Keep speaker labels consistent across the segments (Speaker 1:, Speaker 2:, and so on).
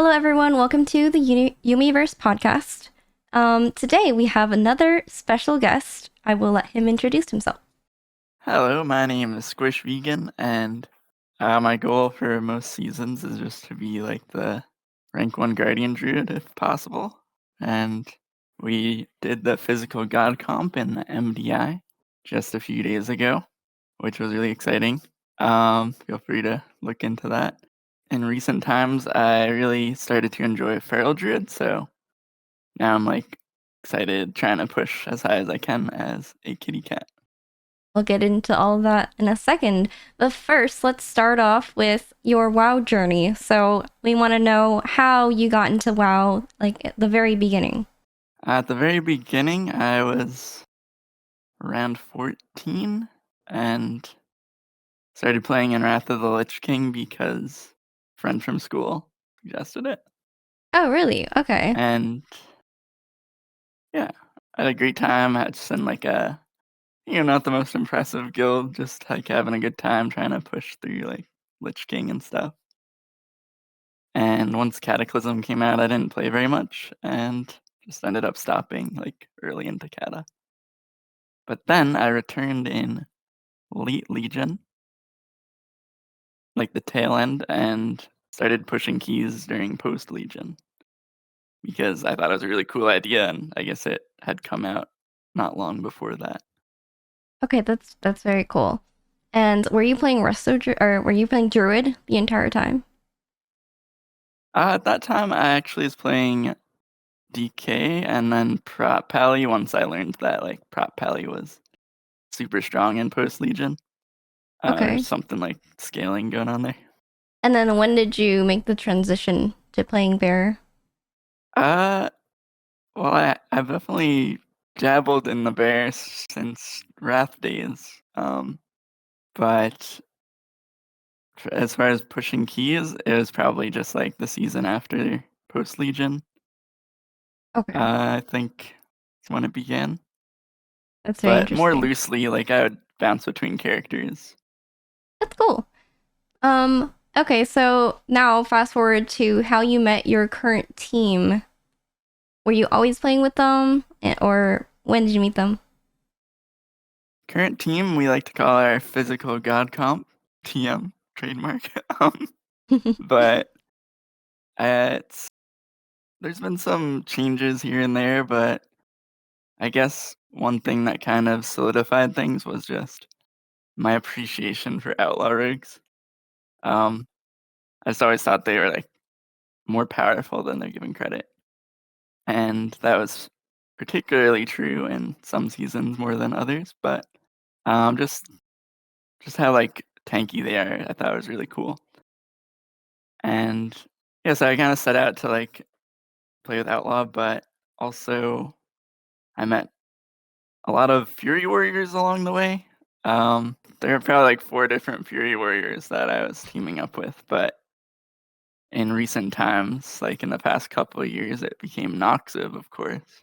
Speaker 1: Hello, everyone. Welcome to the Yuumiverse podcast. Today we have another special guest. I will let him introduce himself.
Speaker 2: Hello, my name is Squishvegan, and my goal for most seasons is just to be like the rank 1 Guardian Druid if possible. And we did the physical god comp in the MDI just a few days ago, which was really exciting. Feel free to look into that. In recent times, I really started to enjoy Feral Druid, so now I'm like excited trying to push as high as I can as a kitty cat.
Speaker 1: We'll get into all of that in a second. But first, let's start off with your WoW journey. So we want to know how you got into WoW, like at the very beginning.
Speaker 2: At the very beginning, I was around 14 and started playing in Wrath of the Lich King because a friend from school suggested it.
Speaker 1: Oh, really? Okay.
Speaker 2: And yeah, I had a great time. I just in like not the most impressive guild, just like having a good time trying to push through like Lich King and stuff. And once Cataclysm came out, I didn't play very much and just ended up stopping like early into Cata. But then I returned in late Legion, like the tail end, and started pushing keys during post Legion because I thought it was a really cool idea, and I guess it had come out not long before that.
Speaker 1: Okay, that's very cool. And were you playing or were you playing Druid the entire time?
Speaker 2: At that time, I actually was playing DK and then Prop Pally once I learned that like Prop Pally was super strong in post Legion.
Speaker 1: Okay.
Speaker 2: There's something like scaling going on there.
Speaker 1: And then when did you make the transition to playing Bear?
Speaker 2: Uh, well, I've definitely dabbled in the bear since Wrath days. But as far as pushing keys, it was probably just like the season after post Legion.
Speaker 1: Okay.
Speaker 2: I think is when it began.
Speaker 1: That's very
Speaker 2: But more
Speaker 1: interesting.
Speaker 2: loosely, like I would bounce between characters.
Speaker 1: That's cool. Okay, so now fast forward to how you met your current team. Were you always playing with them, or when did you meet them?
Speaker 2: Current team, we like to call our physical god comp TM trademark. But it's there's been some changes here and there, but I guess one thing that kind of solidified things was just my appreciation for outlaw rigs. Um, I just always thought they were like more powerful than they're given credit, and that was particularly true in some seasons more than others. But um, just just how like tanky they are, I thought was really cool. And yeah, so I kind of set out to like play with outlaw, but also I met a lot of Fury Warriors along the way. There are probably like 4 different Fury Warriors that I was teaming up with, but in recent times, like in the past couple of years, it became Noxiv, of course.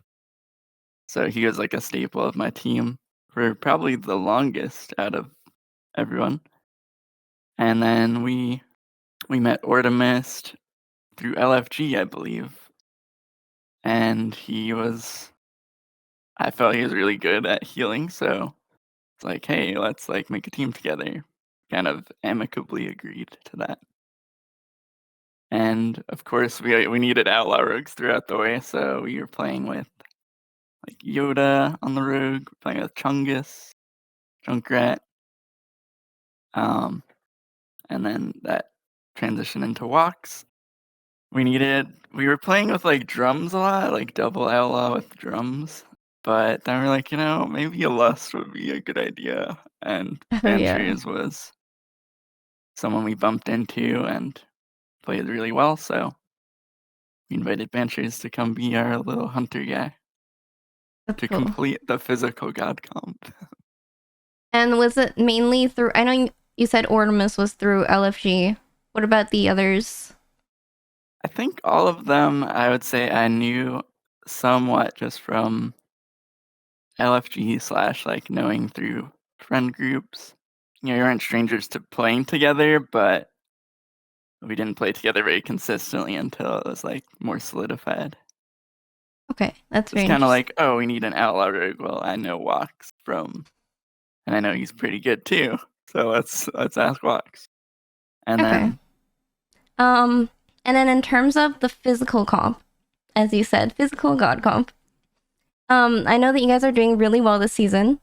Speaker 2: So he was like a staple of my team for probably the longest out of everyone. And then we met Ordomist through LFG, I believe, and I felt he was really good at healing, so it's like, hey, let's like make a team together. Kind of amicably agreed to that. And of course, we needed outlaw rogues throughout the way, so we were playing with like Yoda on the rogue, playing with Chungus, Junkrat, um, and then that transitioned into Walks. We were playing with like drums a lot, like double outlaw with drums. But then we're like, maybe a lust would be a good idea. And
Speaker 1: Oh yeah,
Speaker 2: Banshees was someone we bumped into and played really well, so we invited Banshees to come be our little hunter guy
Speaker 1: that's
Speaker 2: to
Speaker 1: cool.
Speaker 2: complete the physical god comp.
Speaker 1: And was it mainly through? I know you said Ortimus was through LFG. What about the others?
Speaker 2: I think all of them I would say I knew somewhat just from LFG slash like knowing through friend groups. You aren't strangers to playing together, but we didn't play together very consistently until it was like more solidified.
Speaker 1: Okay, that's
Speaker 2: It's
Speaker 1: very
Speaker 2: kind of
Speaker 1: interesting.
Speaker 2: like, oh, we need an outlaw rogue. Well, I know Walks from, and I know he's pretty good too. So let's ask Walks. And
Speaker 1: Okay.
Speaker 2: then
Speaker 1: And then in terms of the physical comp, as you said, physical god comp. I know that you guys are doing really well this season.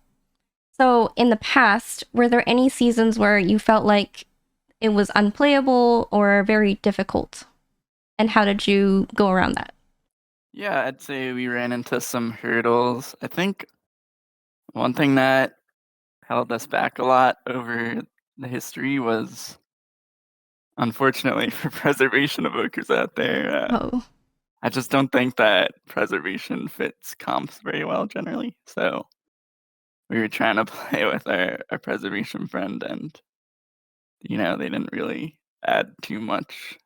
Speaker 1: So in the past, were there any seasons where you felt like it was unplayable or very difficult? And how did you go around that?
Speaker 2: yeah, I'd say we ran into some hurdles. I think one thing that held us back a lot over the history was, unfortunately, for preservation evokers out there.
Speaker 1: Oh,
Speaker 2: I just don't think that preservation fits comps very well generally. So we were trying to play with our preservation friend, and they didn't really add too much.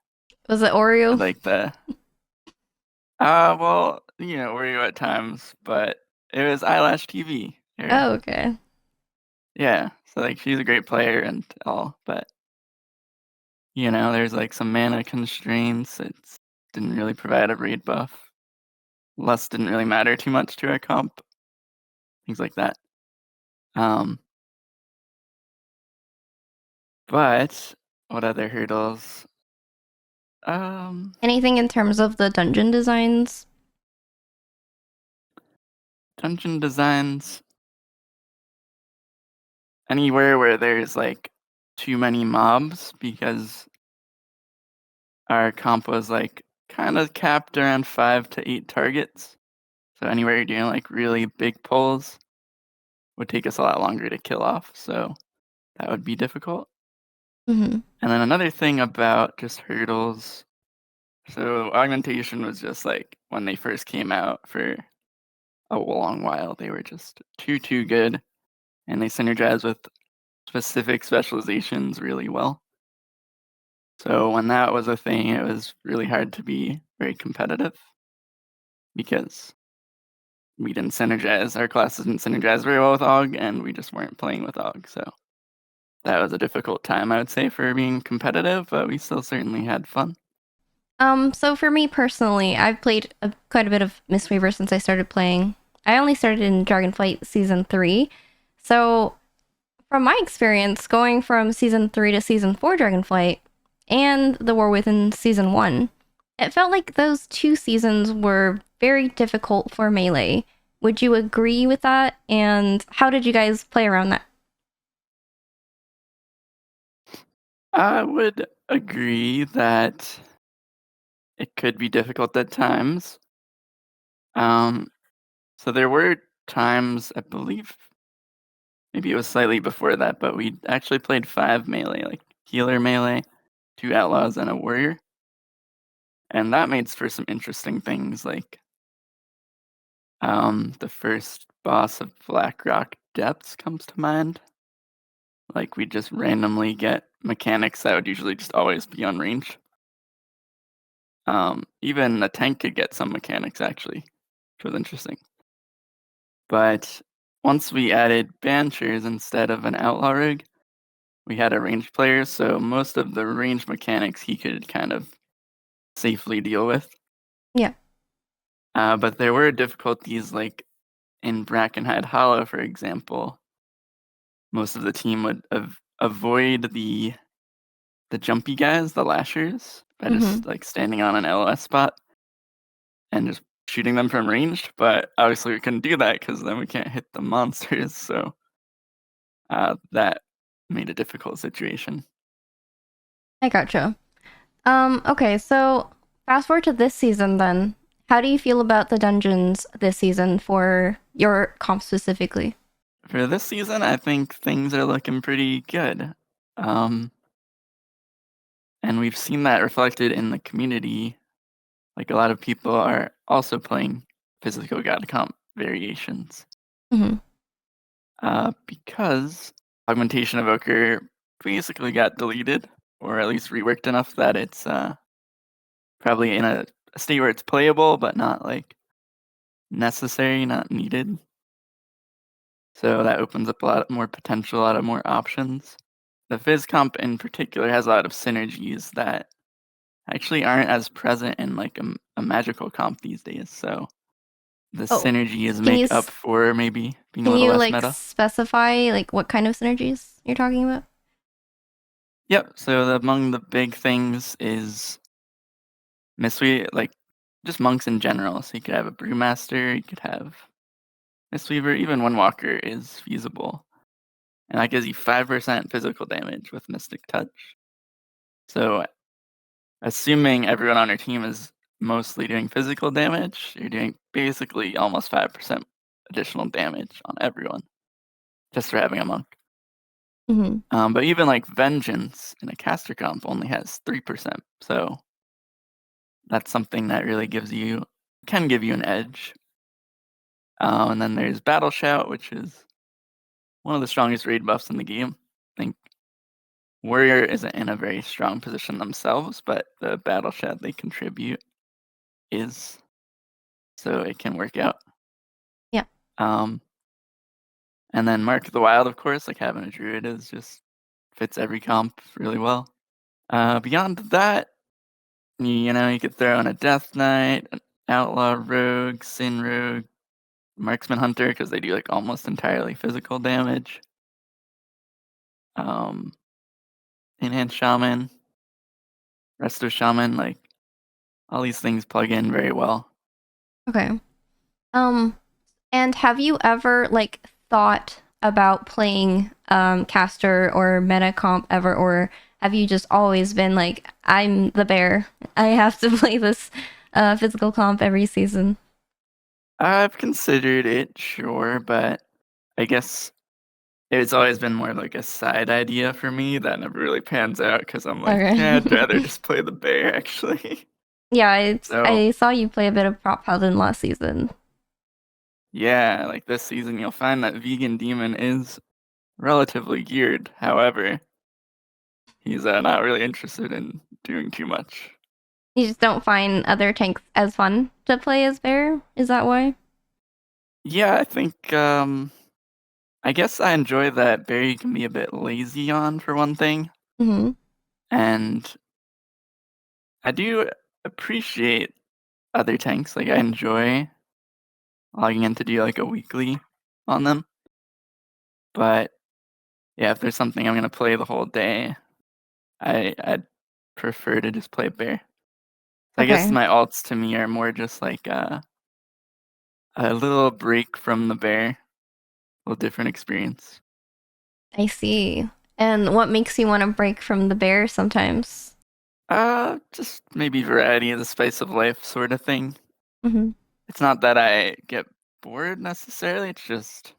Speaker 1: was it Oreo?
Speaker 2: Like well, Oreo at times, but it was Eyelash TV.
Speaker 1: Oh, okay.
Speaker 2: Yeah, so like she's a great player and all, but there's like some mana constraints. It didn't really provide a raid buff. Lust didn't really matter too much to our comp, things like that. Um, but what other hurdles?
Speaker 1: Anything in terms of the dungeon designs?
Speaker 2: Dungeon designs. Anywhere where there's like too many mobs, because our comp was like kind of capped around 5 to 8 targets. So anywhere you're doing like really big pulls would take us a lot longer to kill off. So that would be difficult.
Speaker 1: Mm-hmm.
Speaker 2: And then another thing about just hurdles. So augmentation was just like when they first came out for a long while, they were just too good, and they synergize with specific specializations really well. So when that was a thing, it was really hard to be very competitive because we didn't synergize. Our classes didn't synergize very well with AUG, and we just weren't playing with AUG. So that was a difficult time, I would say, for being competitive, but we still certainly had fun.
Speaker 1: So for me personally, I've played quite a bit of Mistweaver since I started playing. I only started in Dragonflight Season 3. So from my experience, going from Season 3 to Season 4 Dragonflight and The War Within Season 1, it felt like those two seasons were very difficult for Melee. Would you agree with that? And how did you guys play around that?
Speaker 2: I would agree that it could be difficult at times. Um, so there were times, I believe, maybe it was slightly before that, but we actually played 5 melee, like healer melee, 2 outlaws, and a warrior. And that made for some interesting things, like the first boss of Blackrock Depths comes to mind. Like we just randomly get mechanics that would usually just always be on range. Even a tank could get some mechanics actually, which was interesting. But once we added Banshers instead of an outlaw rig, we had a ranged player, so most of the range mechanics he could kind of safely deal with.
Speaker 1: Yeah.
Speaker 2: But there were difficulties, like in Brackenhide Hollow, for example. Most of the team would avoid the jumpy guys, the lashers, by
Speaker 1: Mm-hmm.
Speaker 2: just like standing on an LOS spot and just shooting them from range. But obviously we couldn't do that because then we can't hit the monsters. So that made a difficult situation.
Speaker 1: I gotcha. Okay, so fast forward to this season then. How do you feel about the dungeons this season for your comp specifically?
Speaker 2: For this season, I think things are looking pretty good. And we've seen that reflected in the community. Like a lot of people are also playing physical god comp variations.
Speaker 1: Mm-hmm.
Speaker 2: Because Augmentation Evoker basically got deleted, or at least reworked enough that it's probably in a state where it's playable, but not like necessary, not needed. So that opens up a lot more potential, a lot of more options. The Phys comp in particular has a lot of synergies that actually aren't as present in like a magical comp these days. So the
Speaker 1: Oh,
Speaker 2: synergies
Speaker 1: can you
Speaker 2: make up for maybe being a
Speaker 1: can
Speaker 2: little
Speaker 1: you
Speaker 2: less
Speaker 1: like
Speaker 2: meta.
Speaker 1: specify like what kind of synergies you're talking about?
Speaker 2: Yep. So among the big things is Mistweaver, like just monks in general. So you could have a Brewmaster, you could have Mistweaver, even Windwalker is feasible. And that gives you 5% physical damage with Mystic Touch. So assuming everyone on your team is mostly doing physical damage, you're doing basically almost 5% additional damage on everyone just for having a monk.
Speaker 1: Mm-hmm.
Speaker 2: But even like Vengeance in a caster comp only has 3%. So that's something that really can give you an edge. And then there's Battle Shout, which is one of the strongest raid buffs in the game. I think Warrior isn't in a very strong position themselves, but the Battle Shout they contribute is, so it can work out.
Speaker 1: Yeah.
Speaker 2: Um, and then Mark of the Wild, of course, like having a Druid is just fits every comp really well. Beyond that, you could throw in a Death Knight, an Outlaw Rogue, Sin Rogue, Marksman Hunter, because they do like almost entirely physical damage. Enhanced Shaman, Resto Shaman, like all these things plug in very well.
Speaker 1: Okay. And have you ever like thought about playing caster or meta comp ever, or have you just always been like, I'm the bear, I have to play this physical comp every season?
Speaker 2: I've considered it, sure, but I guess it's always been more like a side idea for me that never really pans out because I'm like, yeah, I'd rather
Speaker 1: Okay.
Speaker 2: just play the bear actually.
Speaker 1: Yeah, it's
Speaker 2: So
Speaker 1: I saw you play a bit of prop paladin last season.
Speaker 2: yeah, like this season you'll find that Vegan Demon is relatively geared. However, he's not really interested in doing too much.
Speaker 1: You just don't find other tanks as fun to play as bear? Is that why?
Speaker 2: Yeah, I think I guess I enjoy that Barry can be a bit lazy on for one thing.
Speaker 1: Mm-hmm.
Speaker 2: And I do appreciate other tanks. Like I enjoy logging in to do like a weekly on them. But yeah, if there's something I'm gonna play the whole day, I'd prefer to just play bear. I guess
Speaker 1: Okay,
Speaker 2: my alts to me are more just like a little break from the bear, a little different experience.
Speaker 1: I see. And what makes you want to break from the bear sometimes?
Speaker 2: Just maybe variety of the spice of life sort of thing.
Speaker 1: Mm-hmm.
Speaker 2: It's not that I get bored necessarily, it's just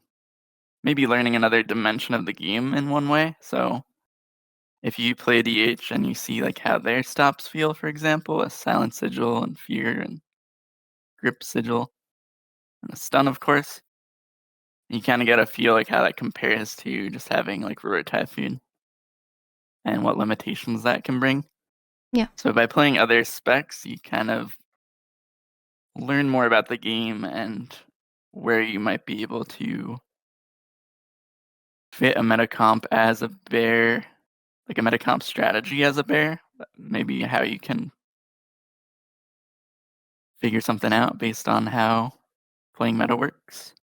Speaker 2: maybe learning another dimension of the game in one way. So if you play DH and you see like how their stops feel, for example, a Silent Sigil and Fear and Grip Sigil and a Stun, of course, you kind of get a feel like how that compares to just having like Roar Typhoon and what limitations that can bring.
Speaker 1: Yeah.
Speaker 2: So by playing other specs, you kind of learn more about the game and where you might be able to fit a meta comp as a bear, like a meta comp strategy as a bear. Maybe how you can figure something out based on how playing meta works.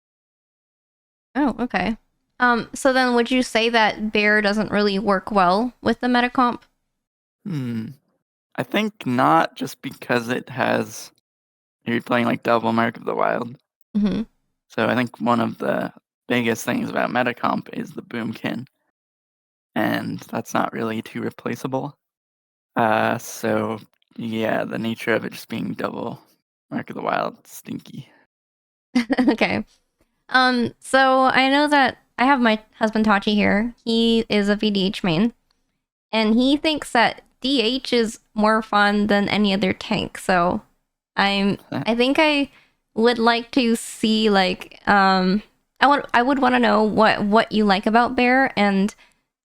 Speaker 1: Oh, okay. So then would you say that bear doesn't really work well with the meta comp?
Speaker 2: Hmm. I think not just because you're playing like double Mark of the Wild.
Speaker 1: Mm-hmm.
Speaker 2: So I think one of the biggest things about meta comp is the boomkin, and that's not really too replaceable. So yeah, the nature of it just being double Mark of the Wild, stinky.
Speaker 1: Okay. So I know that I have my husband Tachi here. He is a VDH main, and he thinks that DH is more fun than any other tank. So I think I would like to see like I would want to know what you like about Bear and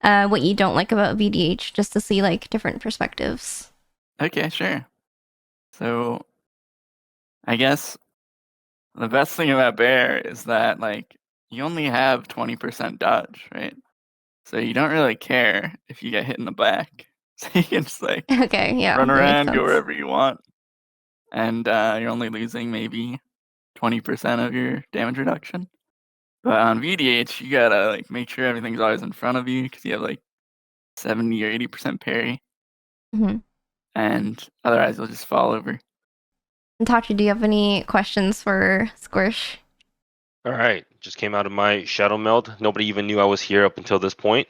Speaker 1: what you don't like about VDH, just to see like different perspectives.
Speaker 2: Okay, sure. So I guess the best thing about Bear is that like you only have 20% dodge, right? So you don't really care if you get hit in the back. So you can just like
Speaker 1: Okay, yeah,
Speaker 2: run
Speaker 1: that makes
Speaker 2: around, go
Speaker 1: sense.
Speaker 2: wherever you want, and you're only losing maybe 20% of your damage reduction. But on VDH, you gotta like make sure everything's always in front of you because you have like 70 or 80% parry,
Speaker 1: Hmm.
Speaker 2: and otherwise you'll just fall over.
Speaker 1: And Tachi, do you have any questions for Squish?
Speaker 3: All right, just came out of my shadow meld. Nobody even knew I was here up until this point.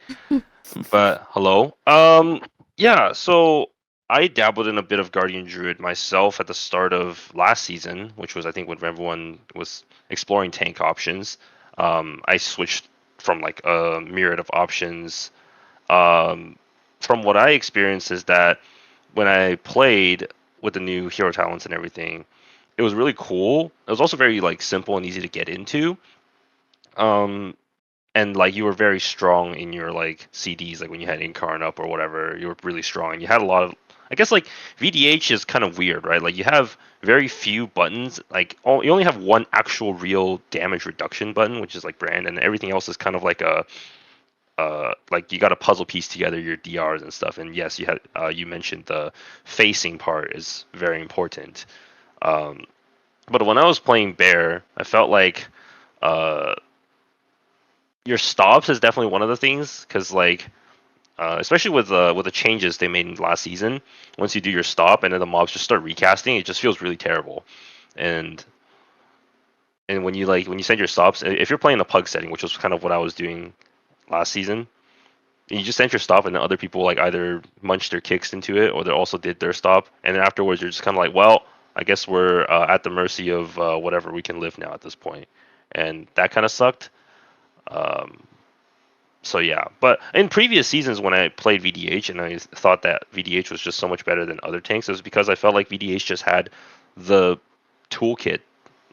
Speaker 3: But hello. Yeah, so I dabbled in a bit of Guardian Druid myself at the start of last season, which was I think when everyone was exploring tank options. I switched from like a myriad of options. Um, from what I experienced is that when I played with the new hero talents and everything, it was really cool. It was also very like simple and easy to get into. Um, and like you were very strong in your like CDs, like when you had Incarn up or whatever, you were really strong. And you had a lot of, I guess like VDH is kind of weird, right? Like you have very few buttons. Like you only have one actual real damage reduction button, which is like brand, and everything else is kind of like a like you got to puzzle piece together your DRs and stuff. And yes, you had you mentioned the facing part is very important. Um, but when I was playing Bear, I felt like uh, your stops is definitely one of the things because like especially with the changes they made in last season, once you do your stop and then the mobs just start recasting, it just feels really terrible. And when you like when you send your stops, if you're playing the pug setting, which was kind of what I was doing last season, you just sent your stop and then other people like either munched their kicks into it or they also did their stop, and then afterwards you're just kind of like, well, I guess we're at the mercy of whatever we can live now at this point, and that kind of sucked. Um, so yeah, but in previous seasons when I played VDH and I thought that VDH was just so much better than other tanks, it was because I felt like VDH just had the toolkit,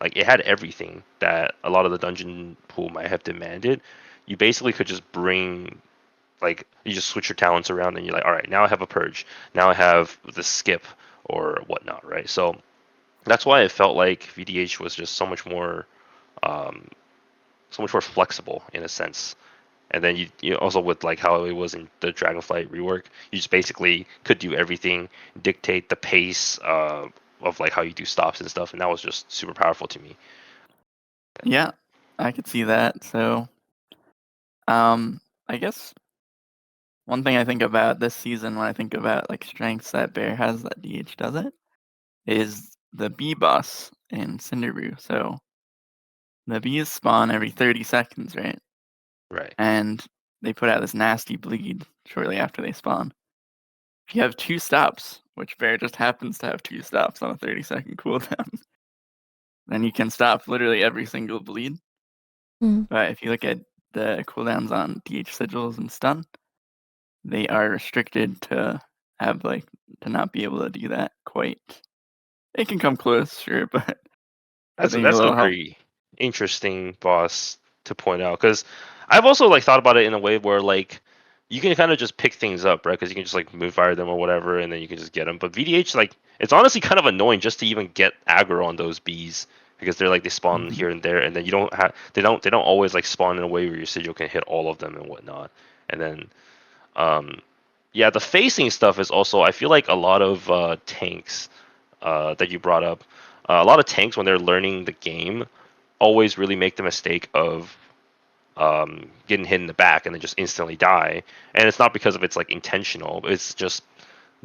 Speaker 3: like it had everything that a lot of the dungeon pool might have demanded. You basically could just bring like you just switch your talents around and you're like, all right, now I have a purge, now I have the skip or whatnot, right? So that's why I felt like VDH was just um, so much more flexible in a sense. And then you also with like how it was in the Dragonflight rework, you just basically could do everything, dictate the pace of like how you do stops and stuff, and that was just super powerful to me.
Speaker 2: Yeah, I could see that. So, I guess one thing I think about this season when I think about like strengths that Bear has that DH doesn't is the bee boss in Cinderbrew. So the bees spawn every 30 seconds, right?
Speaker 3: Right.
Speaker 2: And they put out this nasty bleed shortly after they spawn. If you have 2 stops, which Bear just happens to have 2 stops on a 30-second cooldown, then you can stop literally every single bleed.
Speaker 1: Mm.
Speaker 2: But if you look at the cooldowns on DH sigils and stun, they are restricted to have like to not be able to do that quite. They can come close, sure, but I think a
Speaker 3: That's a
Speaker 2: little help.
Speaker 3: very interesting boss to point out because I've also like thought about it in a way where like you can kind of just pick things up, right? Because you can just like move fire them or whatever, and then you can just get them. But VDH like it's honestly kind of annoying just to even get aggro on those bees because they're like they spawn
Speaker 2: Mhm.
Speaker 3: here and there, and then you don't have they don't always like spawn in a way where your sigil can hit all of them and whatnot. And then um yeah, the facing stuff is also I feel like a lot of tanks that you brought up. A lot of tanks when they're learning the game always really make the mistake of getting hit in the back and then just instantly die. And it's not because of it's like intentional. It's just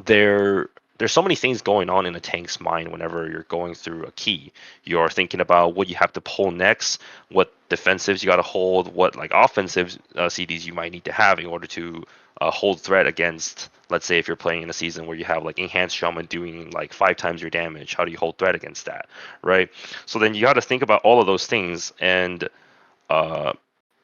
Speaker 3: there. There's so many things going on in a tank's mind whenever you're going through a key. You're thinking about what you have to pull next, what defensives you got to hold, what like offensive CDs you might need to have in order to hold threat against. Let's say if you're playing in a season where you have like enhanced shaman doing like 5 times your damage, how do you hold threat against that, right? So then you got to think about all of those things, uh,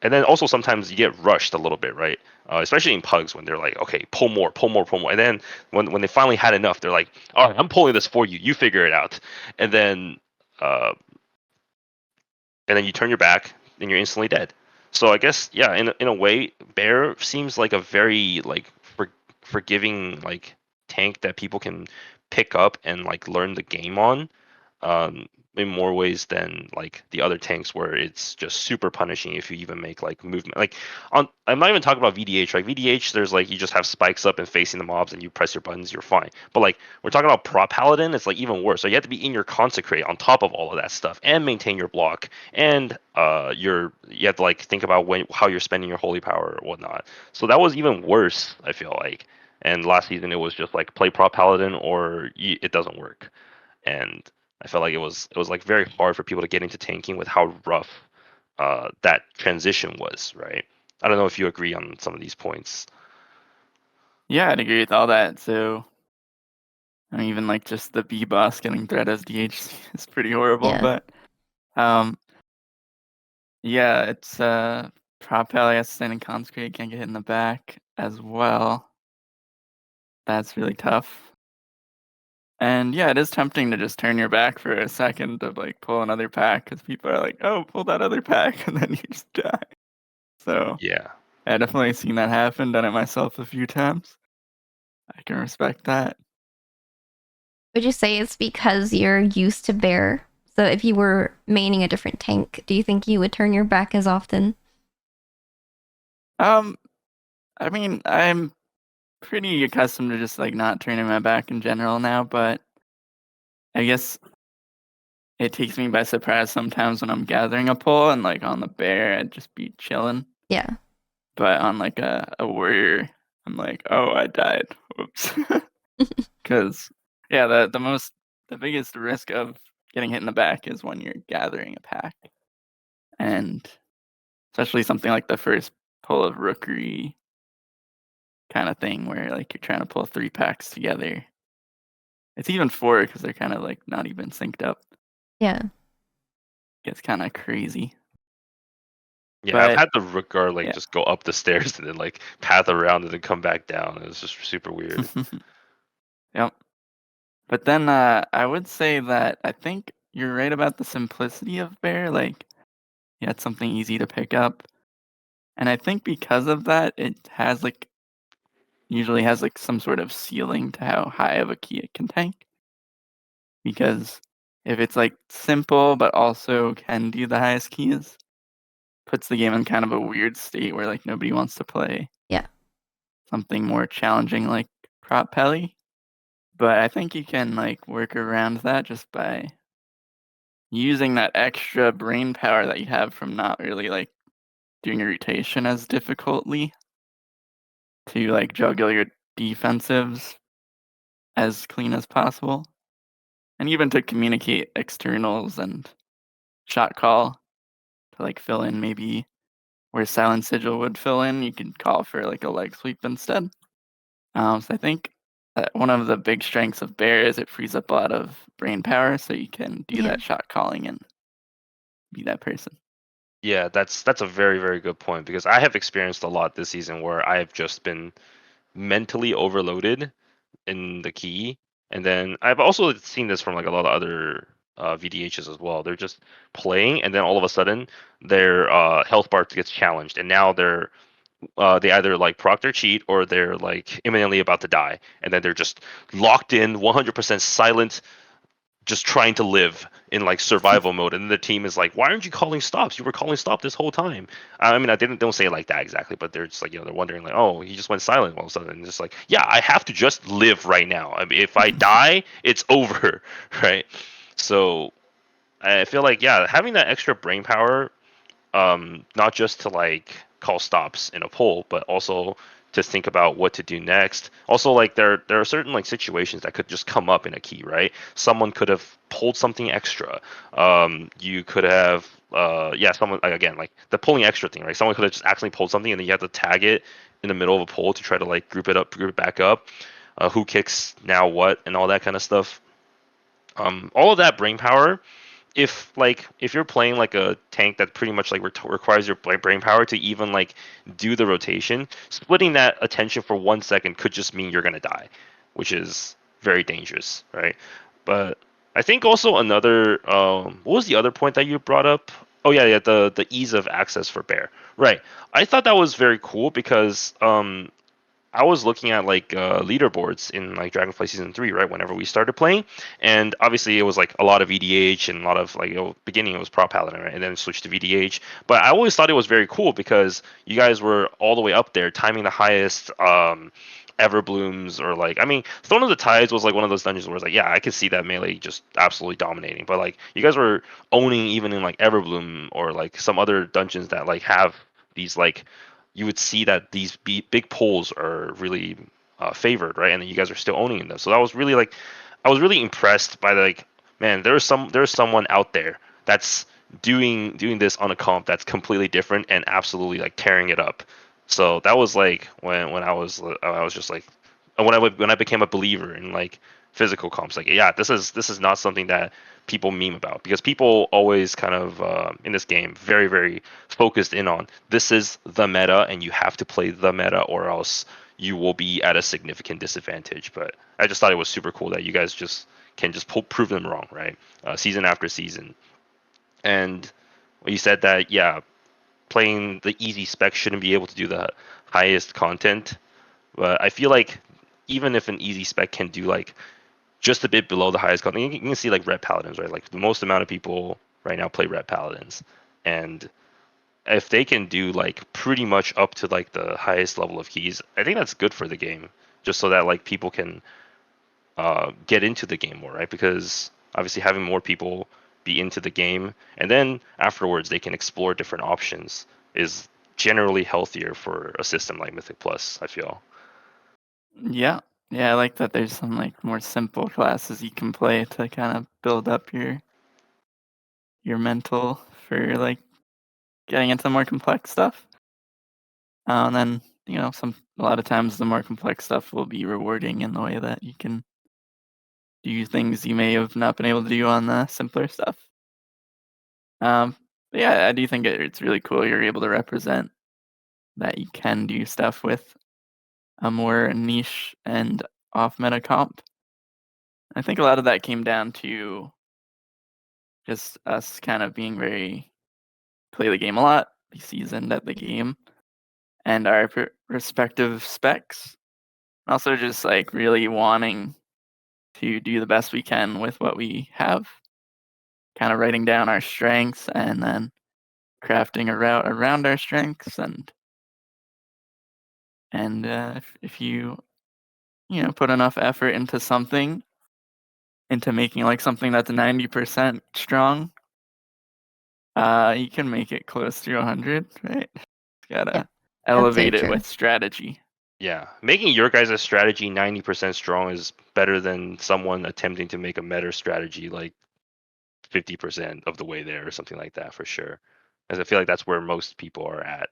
Speaker 3: and then also sometimes you get rushed a little bit, right? Especially in pugs when they're like, okay, pull more, pull more, pull more, and then when they finally had enough, they're like, all right, I'm pulling this for you, you figure it out, and then uh, you turn your back and you're instantly dead. So I guess yeah, in a way, Bear seems like a very like forgiving like tank that people can pick up and like learn the game on. in more ways than like the other tanks where it's just super punishing if you even make like movement. Like I'm not even talking about VDH. Like VDH, there's like you just have spikes up and facing the mobs and you press your buttons, you're fine. But like we're talking about Prop Paladin, it's like even worse. So you have to be in your consecrate on top of all of that stuff and maintain your block and you have to like think about how you're spending your holy power or whatnot. So that was even worse, I feel like. And last season it was just like play Prop Paladin or it doesn't work. And I felt like it was like very hard for people to get into tanking with how rough that transition was, right? I don't know if you agree on some of these points.
Speaker 2: Yeah, I'd agree with all that. So, I mean, even like just the B boss getting threat as DH is pretty horrible.
Speaker 1: Yeah.
Speaker 2: But yeah, it's Prop Alias standing consecrate can't get hit in the back as well. That's really tough. And yeah, it is tempting to just turn your back for a second to like pull another pack because people are like, "Oh, pull that other pack," and then you just die. So
Speaker 3: Yeah.
Speaker 2: I definitely seen that happen. Done it myself a few times. I can respect that.
Speaker 1: Would you say it's because you're used to bear? So if you were maining a different tank, do you think you would turn your back as often?
Speaker 2: I mean, I'm pretty accustomed to just like not turning my back in general now, but I guess it takes me by surprise sometimes when I'm gathering a pull and like on the bear, I'd just be chilling.
Speaker 1: Yeah.
Speaker 2: But on like a warrior, I'm like, oh, I died. Whoops. Because yeah, the biggest risk of getting hit in the back is when you're gathering a pack, and especially something like the first pull of rookery kind of thing where like you're trying to pull 3 packs together. It's even 4 because they're kind of like not even synced up.
Speaker 1: Yeah.
Speaker 2: It's kind of crazy.
Speaker 3: Yeah, I've
Speaker 2: But
Speaker 3: had the Rookgar like
Speaker 2: yeah.
Speaker 3: just go up the stairs and then like path around and then come back down. It was just super weird.
Speaker 2: Yep. But then I would say that I think you're right about the simplicity of bear. Like, yeah, it's something easy to pick up. And I think because of that, it has like usually has like some sort of ceiling to how high of a key it can tank. Because if it's like simple but also can do the highest keys, puts the game in kind of a weird state where like nobody wants to play
Speaker 1: Yeah.
Speaker 2: something more challenging like Prop Pelly. But I think you can like work around that just by using that extra brain power that you have from not really like doing your rotation as difficultly to like juggle your defensives as clean as possible. And even to communicate externals and shot call to like fill in maybe where Silent Sigil would fill in, you could call for like a leg sweep instead. So I think that one of the big strengths of Bear is it frees up a lot of brain power, so you can do
Speaker 1: Yeah.
Speaker 2: that shot calling and be that person.
Speaker 3: Yeah, that's a very, very good point because I have experienced a lot this season where I have just been mentally overloaded in the key. And then I've also seen this from like a lot of other VDHs as well. They're just playing, and then all of a sudden their health bar gets challenged, and now they either like proc their cheat or they're like imminently about to die, and then they're just locked in, 100% silent, just trying to live in like survival mode. And then the team is like, "Why aren't you calling stops? You were calling stop this whole time." I mean, I didn't don't say it like that exactly, but they're just like, they're wondering like, "Oh, he just went silent all of a sudden." And just like, yeah, I have to just live right now. I mean, if I die, it's over, right? So I feel like, yeah, having that extra brain power, not just to like call stops in a poll, but also to think about what to do next. Also, like there are certain like situations that could just come up in a key, right? Someone could have pulled something extra. You could have yeah, someone again like the pulling extra thing, right? Someone could have just accidentally pulled something and then you have to tag it in the middle of a poll to try to like group it back up. Who kicks now what and all that kind of stuff. All of that brain power, if you're playing like a tank that pretty much like requires your brain power to even like do the rotation, splitting that attention for 1 second could just mean you're gonna die, which is very dangerous, right? But I think also another what was the other point that you brought up? Oh yeah, the ease of access for bear, right? I thought that was very cool because I was looking at like leaderboards in like Dragonflight Season 3, right? Whenever we started playing, and obviously it was like a lot of EDH and a lot of like beginning it was Prop Paladin, right? And then it switched to VDH. But I always thought it was very cool because you guys were all the way up there, timing the highest Everblooms or like I mean, Throne of the Tides was like one of those dungeons where it's like, yeah, I could see that melee just absolutely dominating. But like you guys were owning even in like Everbloom or like some other dungeons that like have these like you would see that these big pulls are really favored, right? And then you guys are still owning them. So that was really like, I was really impressed by like, man, there's someone out there that's doing this on a comp that's completely different and absolutely like tearing it up. So that was like when I was just like when I became a believer in like physical comps, like yeah, this is not something that people meme about because people always kind of in this game very focused in on this is the meta and you have to play the meta or else you will be at a significant disadvantage. But I just thought it was super cool that you guys just can just prove them wrong, right? Season after season. And you said that yeah, playing the easy spec shouldn't be able to do the highest content, but I feel like even if an easy spec can do like just a bit below the highest content, you can see like red paladins, right? Like the most amount of people right now play red paladins, and if they can do like pretty much up to like the highest level of keys, I think that's good for the game, just so that like people can get into the game more, right? Because obviously having more people be into the game and then afterwards they can explore different options is generally healthier for a system like Mythic Plus, I feel.
Speaker 2: Yeah. Yeah, I like that there's some like more simple classes you can play to kind of build up your mental for like getting into more complex stuff. And then, you know, a lot of times the more complex stuff will be rewarding in the way that you can do things you may have not been able to do on the simpler stuff. But yeah, I do think it's really cool you're able to represent that you can do stuff with a more niche and off meta comp. I think a lot of that came down to just us kind of being very play the game a lot, be seasoned at the game, and our respective specs. Also, just like really wanting to do the best we can with what we have, kind of writing down our strengths and then crafting a route around our strengths. And if you put enough effort into something, into making like something that's 90% strong, you can make it close to 100, right? Gotta
Speaker 1: Yeah,
Speaker 2: elevate it
Speaker 1: true.
Speaker 2: with strategy.
Speaker 3: Yeah, making your guys' strategy 90% strong is better than someone attempting to make a meta strategy like 50% of the way there or something like that for sure. As I feel like that's where most people are at.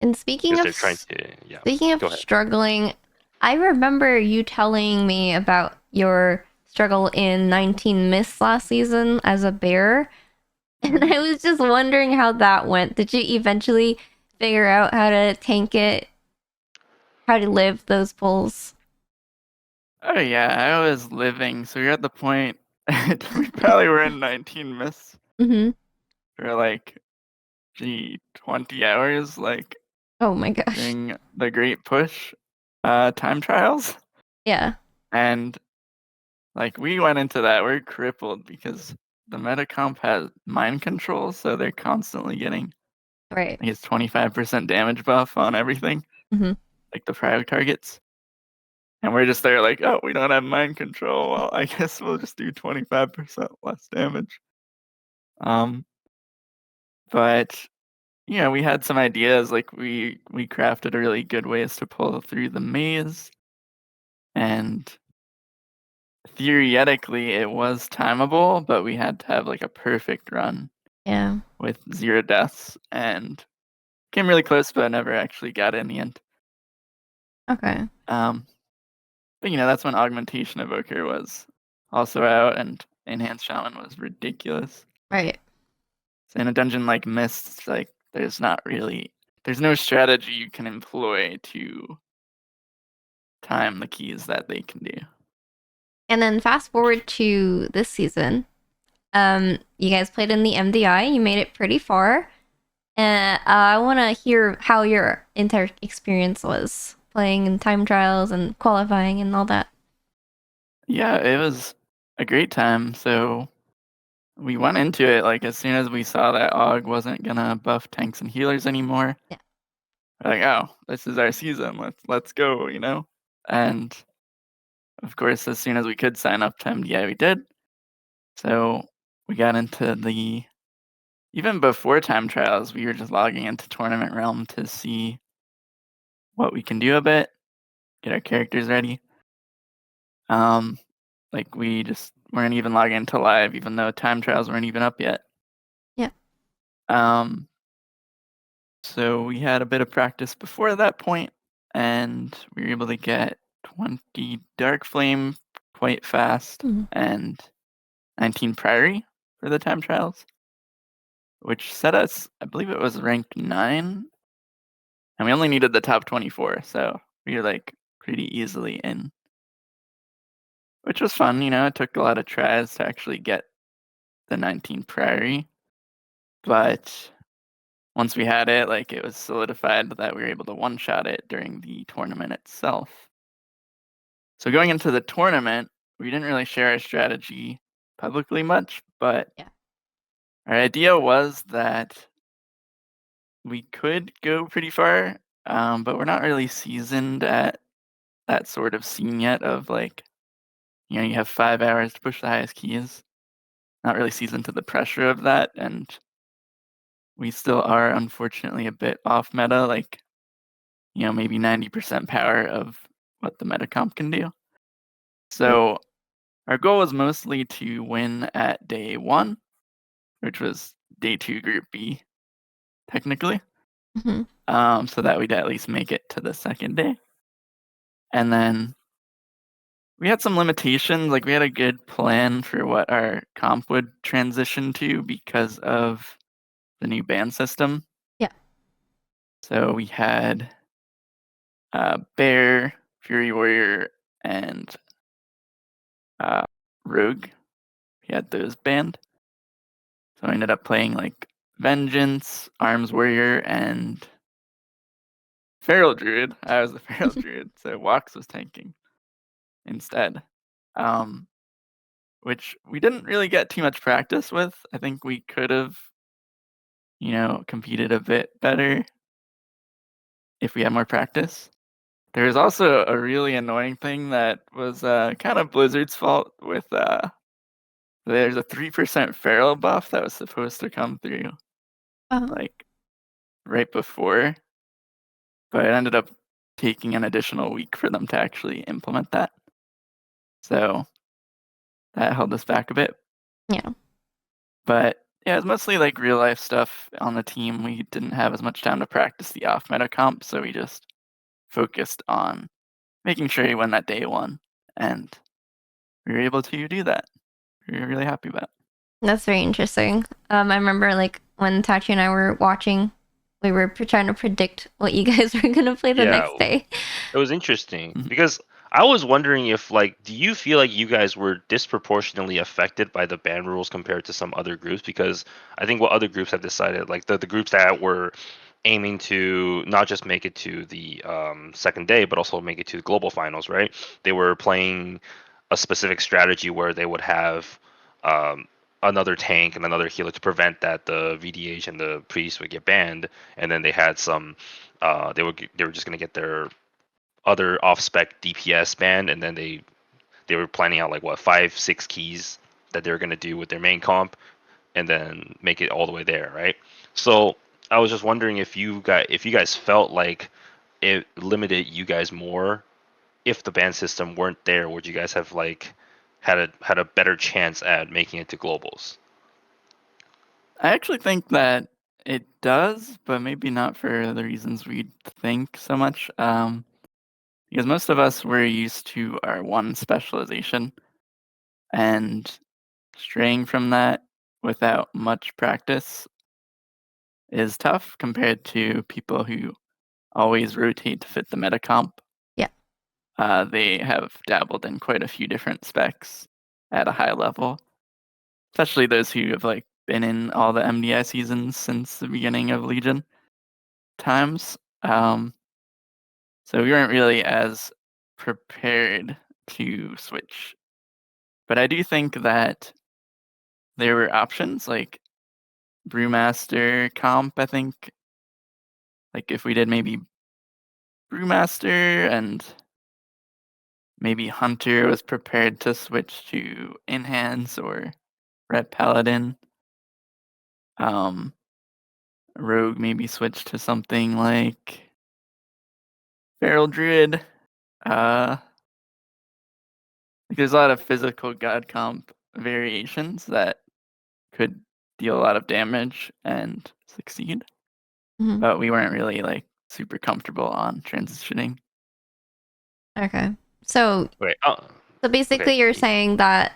Speaker 1: And speaking
Speaker 3: Because
Speaker 1: of
Speaker 3: they're trying to, yeah.
Speaker 1: speaking of
Speaker 3: Go ahead.
Speaker 1: struggling, I remember you telling me about your struggle in 19 Mists last season as a bear. And I was just wondering how that went. Did you eventually figure out how to tank it? How to live those pulls?
Speaker 2: Oh yeah, I was living. So you're at the point we probably were in 19 Mists
Speaker 1: Mm-hmm.
Speaker 2: for like 20 hours, like
Speaker 1: Oh my gosh.
Speaker 2: during the Great Push time trials.
Speaker 1: Yeah.
Speaker 2: And like we went into that, we're crippled because the meta comp has mind control, so they're constantly getting
Speaker 1: Right.
Speaker 2: his 25% damage buff on everything,
Speaker 1: Mm-hmm.
Speaker 2: like the prio targets. And we're just there like, oh, we don't have mind control. Well, I guess we'll just do 25% less damage. But we had some ideas. Like we crafted really good ways to pull through the maze, and theoretically it was timeable, but we had to have like a perfect run.
Speaker 1: Yeah.
Speaker 2: With 0 deaths, and came really close, but never actually got it in the end.
Speaker 1: Okay.
Speaker 2: But that's when Augmentation Evoker was also out, and Enhanced Shaman was ridiculous.
Speaker 1: Right.
Speaker 2: So in a dungeon like Mists, like there's no strategy you can employ to time the keys that they can do.
Speaker 1: And then fast forward to this season. You guys played in the MDI. You made it pretty far. And I want to hear how your entire experience was playing in time trials and qualifying and all that?
Speaker 2: Yeah, it was a great time. So we went into it like as soon as we saw that AUG wasn't gonna buff tanks and healers anymore.
Speaker 1: Yeah.
Speaker 2: We're like, oh, this is our season. Let's go, And of course, as soon as we could sign up to MDI, we did. So we got into even before time trials, we were just logging into Tournament Realm to see what we can do a bit, get our characters ready. Like we just weren't even logging into live, even though time trials weren't even up yet.
Speaker 1: Yeah.
Speaker 2: So we had a bit of practice before that point, and we were able to get 20 Dark Flame quite fast and 19 Priory for the time trials, which set us, I believe it was ranked 9, and we only needed the top 24, so we were like pretty easily in, which was fun. It took a lot of tries to actually get the 19 Priory, but once we had it, like it was solidified that we were able to one-shot it during the tournament itself. So going into the tournament, we didn't really share our strategy publicly much, but our idea was that we could go pretty far, but we're not really seasoned at that sort of scene yet of like, you have 5 hours to push the highest keys. Not really seasoned to the pressure of that, and we still are unfortunately a bit off meta, like, maybe 90% power of what the meta comp can do. So our goal was mostly to win at day 1, which was day 2 Group B, technically. So that we'd at least make it to the second day. And then we had some limitations. Like we had a good plan for what our comp would transition to because of the new ban system.
Speaker 1: Yeah.
Speaker 2: So we had Bear, Fury Warrior, and Rogue. We had those banned. So I ended up playing like Vengeance, Arms Warrior, and Feral Druid. I was the Feral Druid, so Wax was tanking instead. Which we didn't really get too much practice with. I think we could have, competed a bit better if we had more practice. There was also a really annoying thing that was kind of Blizzard's fault with there's a 3% feral buff that was supposed to come through like right before, but it ended up taking an additional week for them to actually implement that. So that held us back a bit.
Speaker 1: Yeah.
Speaker 2: But yeah, it was mostly like real life stuff on the team. We didn't have as much time to practice the off meta comp, so we just focused on making sure he won that day 1, and we were able to do that. We were really happy about it.
Speaker 1: That's very interesting. I remember like when Tachi and I were watching, we were trying to predict what you guys were gonna play the next day.
Speaker 3: It was interesting because I was wondering if do you feel like you guys were disproportionately affected by the ban rules compared to some other groups? Because I think what other groups have decided, like the groups that were aiming to not just make it to the second day, but also make it to the global finals, right? They were playing a specific strategy where they would have another tank and another healer to prevent that the VDH and the priest would get banned, and then they had some they were just going to get their other off spec DPS banned, and then they were planning out like 5-6 keys that they were going to do with their main comp and then make it all the way there, right? So I was just wondering if you guys felt like it limited you guys more. If the ban system weren't there, would you guys have had a better chance at making it to globals?
Speaker 2: I actually think that it does, but maybe not for the reasons we think so much. Because most of us were used to our one specialization, and straying from that without much practice is tough compared to people who always rotate to fit the meta comp.
Speaker 1: Yeah.
Speaker 2: They have dabbled in quite a few different specs at a high level, especially those who have been in all the MDI seasons since the beginning of Legion times. So we weren't really as prepared to switch. But I do think that there were options like Brewmaster comp, I think. Like if we did maybe Brewmaster and maybe Hunter was prepared to switch to Enhance or Red Paladin. Rogue maybe switched to something like Feral Druid. Like there's a lot of physical god comp variations that could deal a lot of damage and succeed.
Speaker 1: Mhm.
Speaker 2: But we weren't really like super comfortable on transitioning.
Speaker 1: Okay. So
Speaker 3: Wait.
Speaker 1: so basically
Speaker 3: Okay.
Speaker 1: you're saying that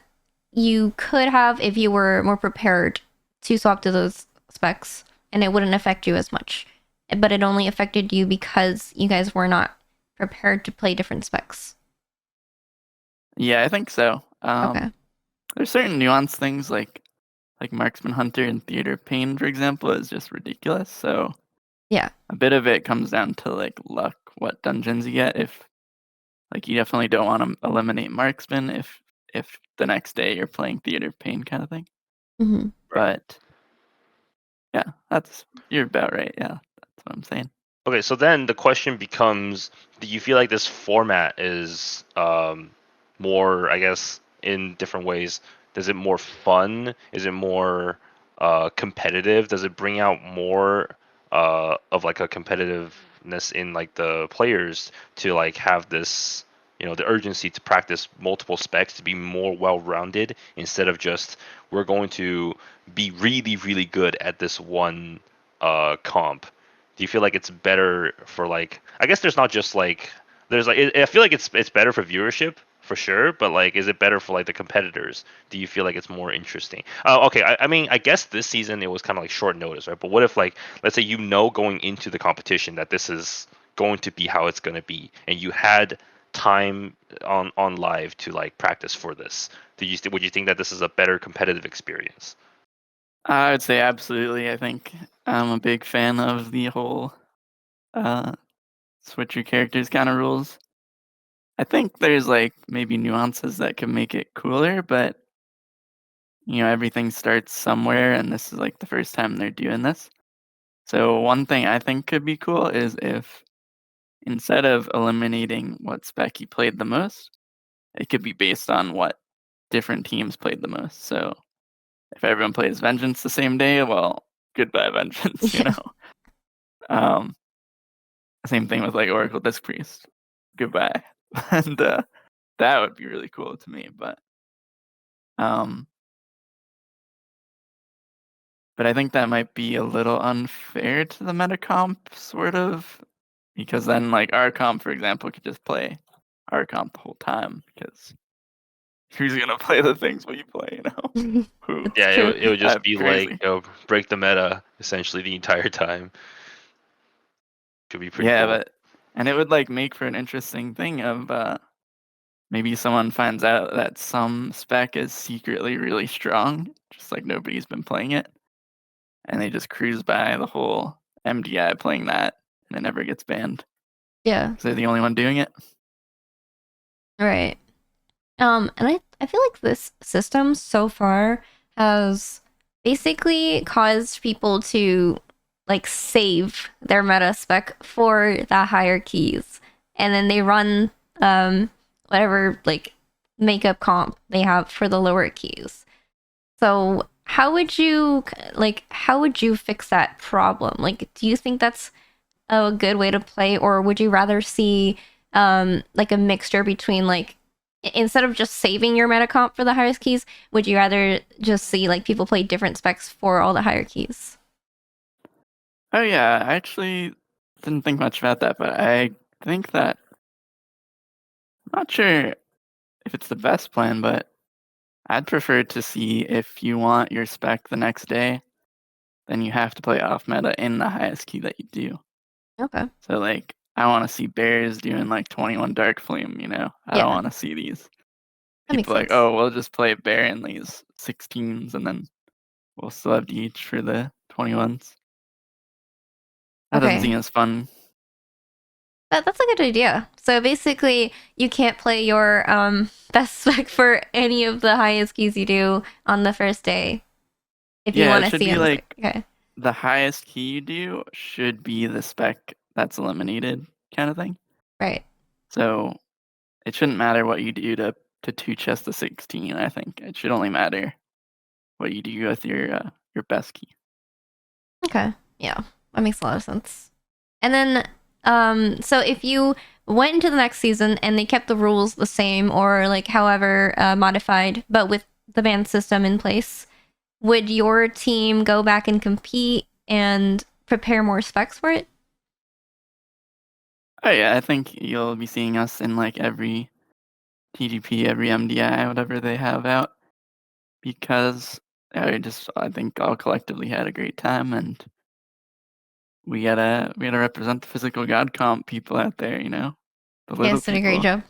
Speaker 1: you could have, if you were more prepared, to swap to those specs and it wouldn't affect you as much. But it only affected you because you guys were not prepared to play different specs.
Speaker 2: Yeah, I think so.
Speaker 1: Okay.
Speaker 2: There's certain nuanced things like Marksman Hunter and Theater Pain, for example, is just ridiculous. So
Speaker 1: Yeah.
Speaker 2: a bit of it comes down to like luck, what dungeons you get. If like you definitely don't want to eliminate Marksman if the next day you're playing Theater Pain kind of thing.
Speaker 1: Mm-hmm.
Speaker 2: But yeah, you're about right. Yeah, that's what I'm saying.
Speaker 3: Okay, so then the question becomes: do you feel like this format is more, I guess, in different ways? Is it more fun? Is it more competitive? Does it bring out more of like a competitiveness in like the players to like have this, the urgency to practice multiple specs to be more well-rounded instead of just we're going to be really, really good at this one comp? Do you feel like it's better for like, I guess there's not just like there's like I feel like it's better for viewership for sure, but like is it better for like the competitors? Do you feel like it's more interesting? Okay, I mean I guess this season it was kind of like short notice, right? But what if like let's say going into the competition that this is going to be how it's going to be, and you had time on live to like practice for this? Would you think that this is a better competitive experience?
Speaker 2: I would say absolutely. I think I'm a big fan of the whole switch your characters kind of rules. I think there's like maybe nuances that can make it cooler, but everything starts somewhere, and this is like the first time they're doing this. So one thing I think could be cool is if instead of eliminating what spec you played the most, it could be based on what different teams played the most. So if everyone plays Vengeance the same day, well, goodbye Vengeance,
Speaker 1: Yeah.
Speaker 2: Um, same thing with like Oracle Disc Priest. Goodbye. And that would be really cool to me. Um, but I think that might be a little unfair to the meta comp, sort of, because then like our comp, for example, could just play our comp the whole time because who's gonna play the things we play, Who?
Speaker 1: It's
Speaker 3: Yeah,
Speaker 1: true.
Speaker 3: it would just
Speaker 2: That'd be
Speaker 3: be like,
Speaker 2: crazy.
Speaker 3: break the meta essentially the entire time. Could be pretty
Speaker 2: Yeah,
Speaker 3: cool.
Speaker 2: and it would like make for an interesting thing of maybe someone finds out that some spec is secretly really strong, just like nobody's been playing it, and they just cruise by the whole MDI playing that, and it never gets banned
Speaker 1: Yeah.
Speaker 2: because they're the only one doing it.
Speaker 1: Right. And I feel like this system so far has basically caused people to like save their meta spec for the higher keys. And then they run whatever like makeup comp they have for the lower keys. So how would you fix that problem? Like do you think that's a good way to play, or would you rather see like a mixture between like instead of just saving your meta comp for the highest keys, would you rather just see like people play different specs for all the higher keys?
Speaker 2: Oh yeah, I actually didn't think much about that, but I think that I'm not sure if it's the best plan, but I'd prefer to see if you want your spec the next day, then you have to play off meta in the highest key that you do.
Speaker 1: Okay.
Speaker 2: So like I want to see bears doing like 21 Dark Flame, I don't
Speaker 1: Yeah,
Speaker 2: want to see these
Speaker 1: that makes
Speaker 2: people like,
Speaker 1: sense.
Speaker 2: oh, we'll just play bear in these 16s and then we'll still have DH for the 21s. That doesn't
Speaker 1: Okay.
Speaker 2: seem as fun.
Speaker 1: That's a good idea. So basically, you can't play your best spec for any of the highest keys you do on the first day if you
Speaker 2: Yeah,
Speaker 1: want
Speaker 2: it
Speaker 1: to
Speaker 2: should
Speaker 1: see
Speaker 2: be
Speaker 1: on the spec.
Speaker 2: like
Speaker 1: Okay.
Speaker 2: the highest key you do should be the spec that's eliminated, kind of thing.
Speaker 1: Right.
Speaker 2: So it shouldn't matter what you do to two chest to 16. I think it should only matter what you do with your best key.
Speaker 1: Okay. Yeah. That makes a lot of sense. And then so if you went into the next season and they kept the rules the same or like however modified, but with the ban system in place, would your team go back and compete and prepare more specs for it?
Speaker 2: Oh yeah, I think you'll be seeing us in like every TGP, every MDI, whatever they have out, because I think all collectively had a great time, and we gotta represent the physical god comp people out there, the
Speaker 1: You
Speaker 2: little
Speaker 1: guys did a great
Speaker 2: people.
Speaker 1: job.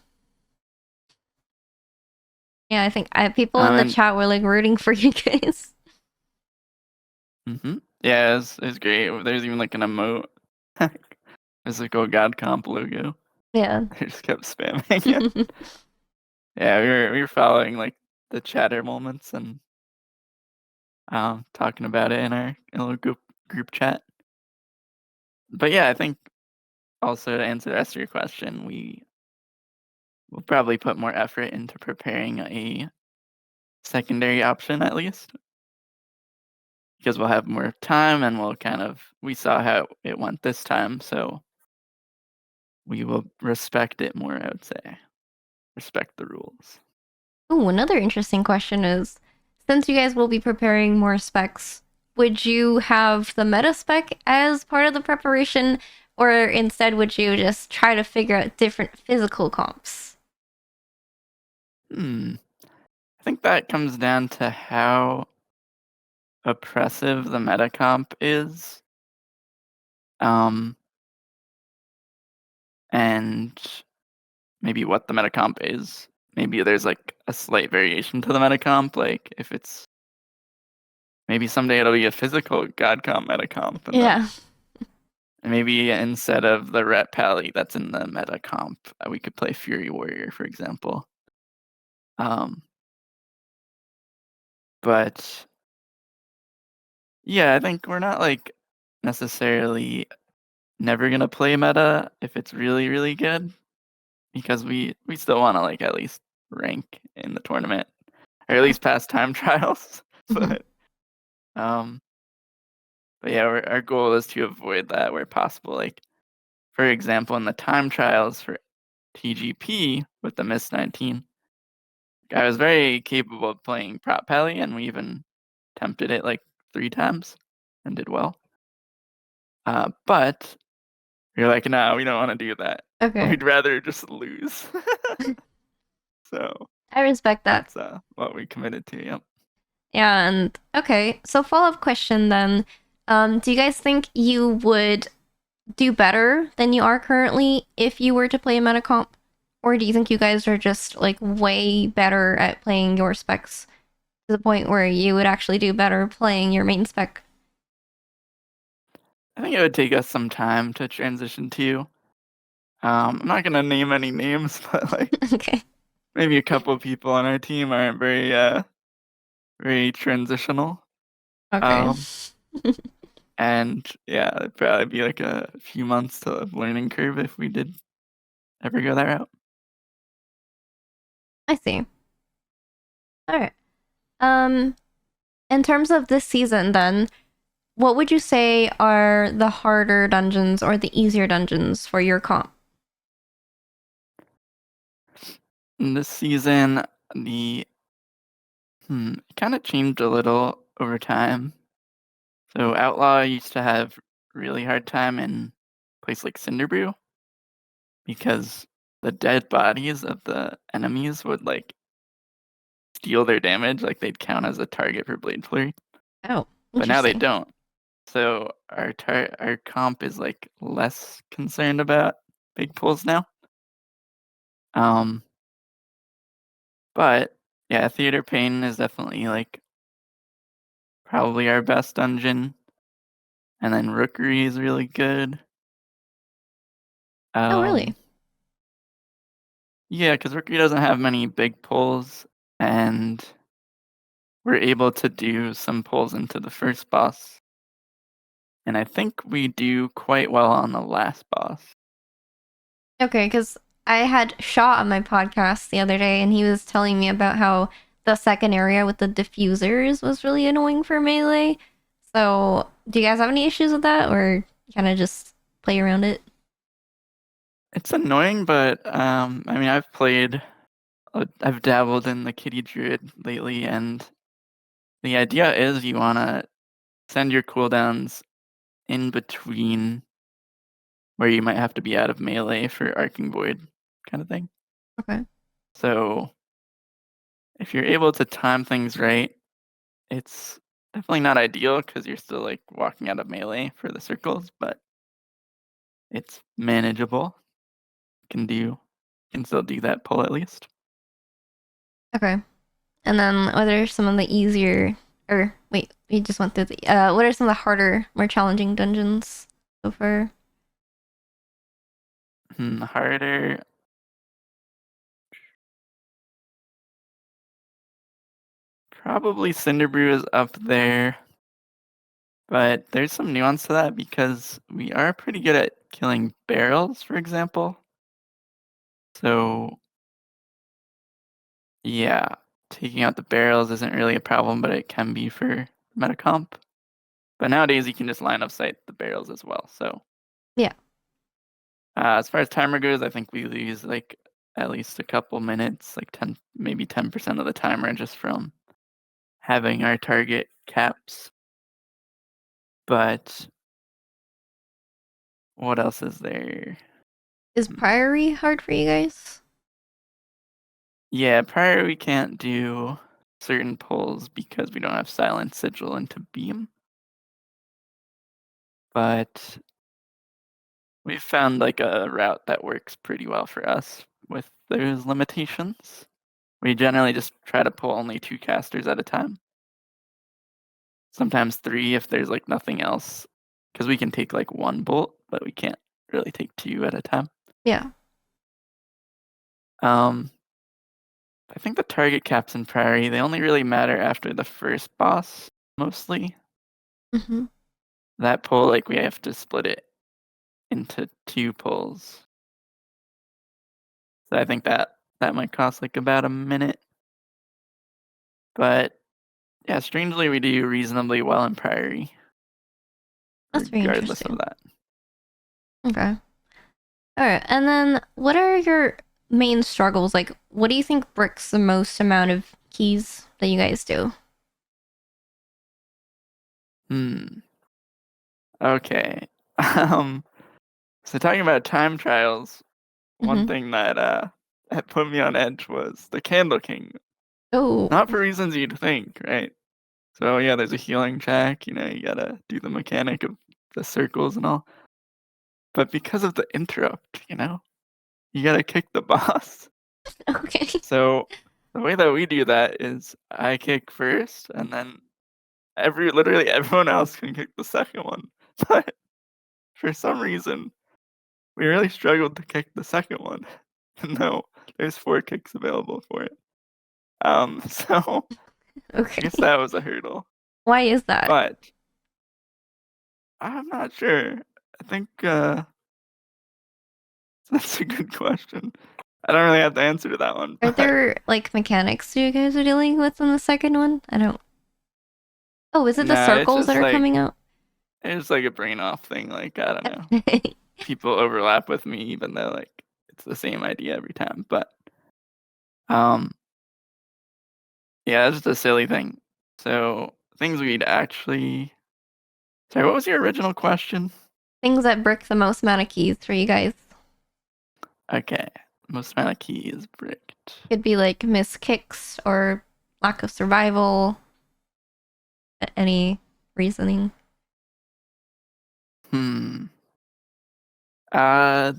Speaker 1: Yeah, I think people in the
Speaker 2: And
Speaker 1: chat were like rooting for you guys.
Speaker 2: yeah, it's great. There's even like an emote, physical god comp logo.
Speaker 1: Yeah.
Speaker 2: They just kept spamming it. Yeah, we were following like the chatter moments and talking about it in our little group chat. But yeah, I think also to answer the rest of your question, we will probably put more effort into preparing a secondary option at least, because we'll have more time and we saw how it went this time, so we will respect it more, I would say. Respect the rules.
Speaker 1: Ooh, another interesting question is, since you guys will be preparing more specs, would you have the meta spec as part of the preparation, or instead would you just try to figure out different physical comps?
Speaker 2: I think that comes down to how oppressive the meta comp is. And maybe what the meta comp is. Maybe there's like a slight variation to the meta comp, like if it's maybe someday it'll be a physical god comp meta comp, and then
Speaker 1: Yeah.
Speaker 2: maybe instead of the ret pally that's in the meta comp, we could play Fury Warrior, for example. But yeah, I think we're not like necessarily never gonna play meta if it's really, really good, because we still wanna like at least rank in the tournament. Or at least pass time trials.
Speaker 1: Mhm.
Speaker 2: but um but yeah, our goal is to avoid that where possible. Like for example, in the time trials for TGP with the Miss 19, I was very capable of playing prop pally, and we even attempted it like 3 times and did well. But you're like, no, we don't want to do that.
Speaker 1: Okay.
Speaker 2: We'd rather just lose. So
Speaker 1: I respect that.
Speaker 2: that's what we committed to. Yep.
Speaker 1: Yeah, and okay. So follow-up question then. Do you guys think you would do better than you are currently if you were to play a meta comp? Or do you think you guys are just like way better at playing your specs to the point where you would actually do better playing your main spec?
Speaker 2: I think it would take us some time to transition to. I'm not gonna name any names, but like
Speaker 1: Okay.
Speaker 2: maybe a couple of people on our team aren't very transitional.
Speaker 1: Okay.
Speaker 2: Um, and yeah, it'd probably be like a few months to learning curve if we did ever go that route.
Speaker 1: I see. All right. Um, in terms of this season, then, what would you say are the harder dungeons or the easier dungeons for your comp?
Speaker 2: In this season, the it kind of changed a little over time. So Outlaw used to have really hard time in a place like Cinderbrew, because the dead bodies of the enemies would like steal their damage, like they'd count as a target for Blade Flurry.
Speaker 1: Oh,
Speaker 2: But now they
Speaker 1: interesting.
Speaker 2: don't. So our comp is like less concerned about big pulls now. Um, but yeah, Theater Pain is definitely like probably our best dungeon, and then Rookery is really good.
Speaker 1: Oh, really?
Speaker 2: Yeah, because Rookery doesn't have many big pulls, and we're able to do some pulls into the first boss. And I think we do quite well on the last boss.
Speaker 1: Okay, because I had Shaw on my podcast the other day, and he was telling me about how the second area with the diffusers was really annoying for melee. So, do you guys have any issues with that, or kind of just play around it?
Speaker 2: It's annoying, but I mean, I've dabbled in the Kitty Druid lately, and the idea is you want to send your cooldowns in between where you might have to be out of melee for Arcing Void kind of thing.
Speaker 1: Okay.
Speaker 2: So if you're able to time things right, it's definitely not ideal because you're still like walking out of melee for the circles, but it's manageable. Can still do that pull at least.
Speaker 1: Okay. And then, what are some of the easier, or wait, we just went through the, what are some of the harder, more challenging dungeons so far?
Speaker 2: Harder. Probably Cinderbrew is up there. But there's some nuance to that because we are pretty good at killing barrels, for example. So, yeah, taking out the barrels isn't really a problem, but it can be for metacomp. But nowadays, you can just line of sight the barrels as well. So,
Speaker 1: Yeah.
Speaker 2: as far as timer goes, I think we lose like at least a couple minutes, like 10, maybe 10% of the timer just from having our target caps. But what else is there?
Speaker 1: Is Priory hard for you guys?
Speaker 2: Yeah, prior we can't do certain pulls because we don't have Silent Sigil into Beam. But we've found like a route that works pretty well for us with those limitations. We generally just try to pull only 2 casters at a time. Sometimes 3 if there's like nothing else. Because we can take like 1 bolt, but we can't really take 2 at a time.
Speaker 1: Yeah.
Speaker 2: I think the target caps in Prairie, they only really matter after the first boss, mostly.
Speaker 1: Mm-hmm.
Speaker 2: That pull, like we have to split it into 2 pulls. So I think that might cost like about a minute. But yeah, strangely we do reasonably well in Prairie.
Speaker 1: That's very
Speaker 2: Regardless of
Speaker 1: interesting.
Speaker 2: that.
Speaker 1: Okay. All right. And then, what are your main struggles? Like, what do you think bricks the most amount of keys that you guys do?
Speaker 2: Okay. So talking about time trials, one
Speaker 1: Mm-hmm.
Speaker 2: thing that put me on edge was the Candle King.
Speaker 1: Oh.
Speaker 2: Not for reasons you'd think, right? So yeah, there's a healing check, you gotta do the mechanic of the circles and all. But because of the interrupt, you gotta kick the boss.
Speaker 1: Okay.
Speaker 2: So the way that we do that is I kick first, and then literally everyone else can kick the second one. But for some reason, we really struggled to kick the second one. No, there's 4 kicks available for it. So I
Speaker 1: Okay.
Speaker 2: guess that was a hurdle.
Speaker 1: Why is that?
Speaker 2: But I'm not sure. I think that's a good question. I don't really have the answer to that one,
Speaker 1: Are
Speaker 2: but
Speaker 1: there like mechanics you guys are dealing with in the second one? I don't. Oh, is it the
Speaker 2: nah,
Speaker 1: circles that are coming out?
Speaker 2: it's like a brain off thing. Like I don't know, people overlap with me even though like it's the same idea every time. But um, yeah, that's just a silly thing. So things we'd actually. Sorry, what was your original question?
Speaker 1: Things that brick the most amount of keys for you guys.
Speaker 2: Okay, most amount of keys bricked.
Speaker 1: Could be like missed kicks or lack of survival. Any reasoning?
Speaker 2: Hmm. Uh,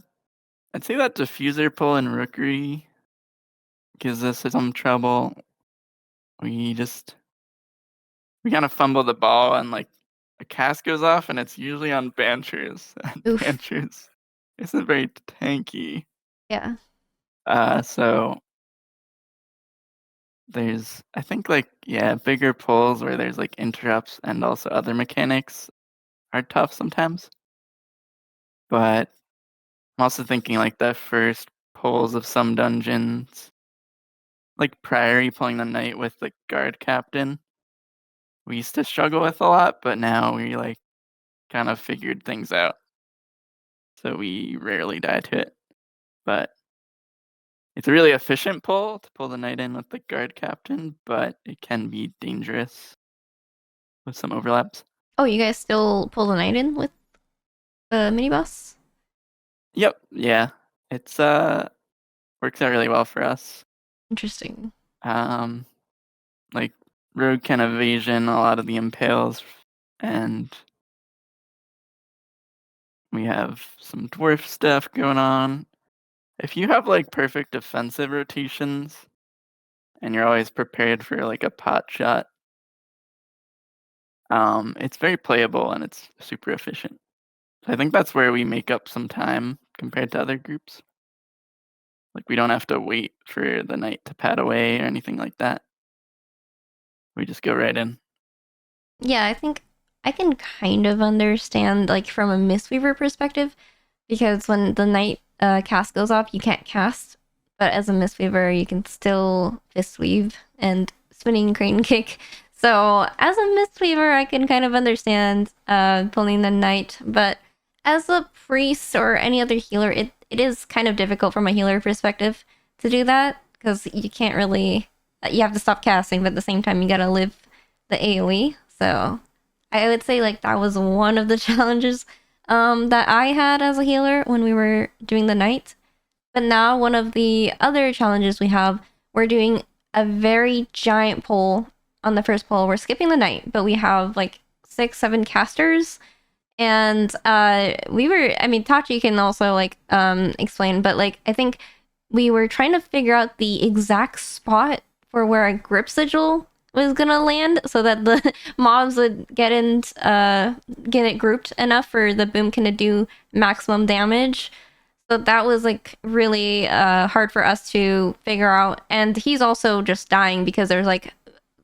Speaker 2: I'd say that diffuser pull in Rookery gives us some trouble. We kind of fumble the ball and like a cast goes off and it's usually on Banchers. And
Speaker 1: Oof.
Speaker 2: Banchers isn't very tanky.
Speaker 1: Yeah.
Speaker 2: So there's, I think, bigger pulls where there's like interrupts and also other mechanics are tough sometimes. But I'm also thinking like the first pulls of some dungeons, like Priory pulling the knight with the guard captain, we used to struggle with a lot, but now we like kind of figured things out. So we rarely die to it. But it's a really efficient pull to pull the knight in with the guard captain, but it can be dangerous with some overlaps.
Speaker 1: Oh, you guys still pull the knight in with the mini boss?
Speaker 2: Yep, yeah. It's works out really well for us.
Speaker 1: Interesting.
Speaker 2: Like rogue can evasion a lot of the impales, and we have some dwarf stuff going on. If you have like perfect defensive rotations and you're always prepared for like a pot shot, it's very playable and it's super efficient. So I think that's where we make up some time compared to other groups. Like we don't have to wait for the knight to pad away or anything like that. We just go right in.
Speaker 1: Yeah, I think I can kind of understand, like, from a Mistweaver perspective, because when the knight cast goes off, you can't cast. But as a Mistweaver, you can still fist weave and spinning crane kick. So as a Mistweaver, I can kind of understand pulling the knight. But as a priest or any other healer, it is kind of difficult from a healer perspective to do that, because you can't really. You have to stop casting, but at the same time, you gotta live the AoE. So I would say like that was one of the challenges that I had as a healer when we were doing the knight. But now one of the other challenges we have, we're doing a very giant pull on the first pull. We're skipping the knight, but we have like 6-7 casters. And we were, I mean, Tachi can also like explain, but like I think we were trying to figure out the exact spot for where a grip sigil was gonna land so that the mobs would get it grouped enough for the boomkin to do maximum damage. So that was like really hard for us to figure out. And he's also just dying because there's like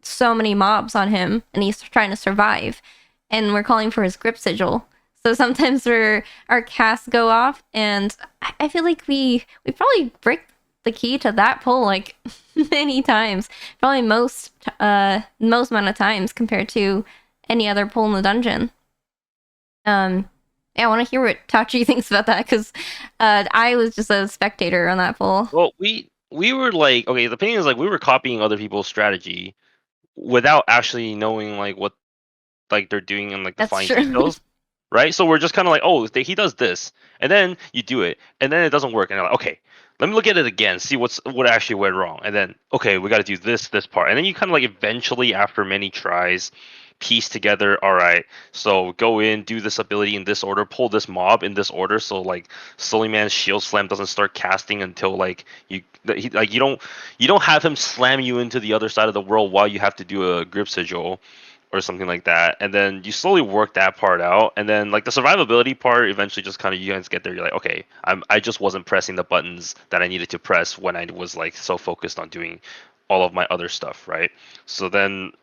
Speaker 1: so many mobs on him and he's trying to survive. And we're calling for his grip sigil. So sometimes our casts go off, and I feel like we probably break the key to that pull like many times, probably most amount of times compared to any other pull in the dungeon. Yeah, I want to hear what Tachi thinks about that, because I was just a spectator on that pull.
Speaker 3: Well, we were like, okay, the thing is like we were copying other people's strategy without actually knowing like what like they're doing in like the
Speaker 1: That's
Speaker 3: fine
Speaker 1: true.
Speaker 3: details. Right? So we're just kind of like, oh, he does this, and then you do it, and then it doesn't work, and you're like, okay, let me look at it again, see what actually went wrong, and then okay, we got to do this part, and then you kind of like eventually, after many tries, piece together. All right, so go in, do this ability in this order, pull this mob in this order, so like Suleiman's shield slam doesn't start casting until like you don't have him slam you into the other side of the world while you have to do a grip sigil or something like that, and then you slowly work that part out, and then like the survivability part eventually just kind of you guys get there, you're like, okay, I just wasn't pressing the buttons that I needed to press when I was like so focused on doing all of my other stuff, right? So then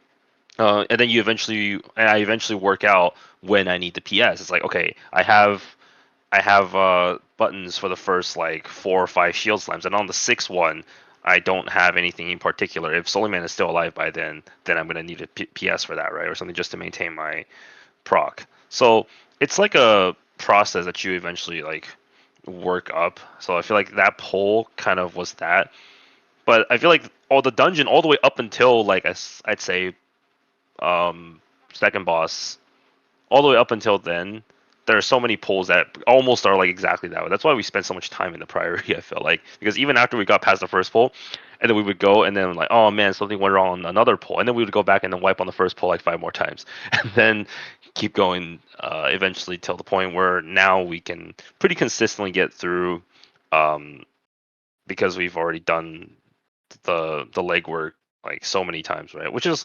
Speaker 3: and then I eventually work out when I need the PS. It's like, okay, I have buttons for the first like 4 or 5 shield slams, and on the 6th one, I don't have anything in particular. If Suleiman is still alive by then I'm gonna need a PS for that, right, or something just to maintain my proc. So it's like a process that you eventually like work up. So I feel like that poll kind of was that, but I feel like all the dungeon all the way up until like I'd say second boss, all the way up until then, there are so many polls that almost are like exactly that way. That's why we spent so much time in the priority, I feel like. Because even after we got past the first poll, and then we would go and then like, oh man, something went wrong on another poll. And then we would go back and then wipe on the first poll like 5 more times. And then keep going eventually till the point where now we can pretty consistently get through because we've already done the legwork like so many times, right? Which is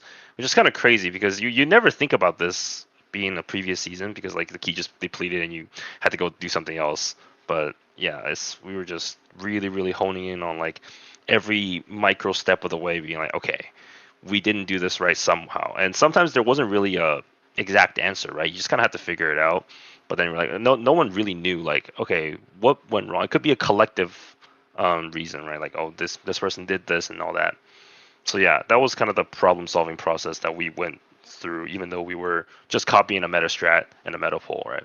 Speaker 3: kind of crazy because you never think about this being a previous season because like the key just depleted and you had to go do something else. But yeah, we were just really honing in on like every micro step of the way, being like, okay, we didn't do this right somehow. And sometimes there wasn't really a exact answer, right? You just kind of have to figure it out. But then we're like, no one really knew, like, okay, what went wrong? It could be a collective reason, right? Like, oh, this person did this and all that. So yeah, that was kind of the problem solving process that we went through, even though we were just copying a meta strat and a meta pool, right?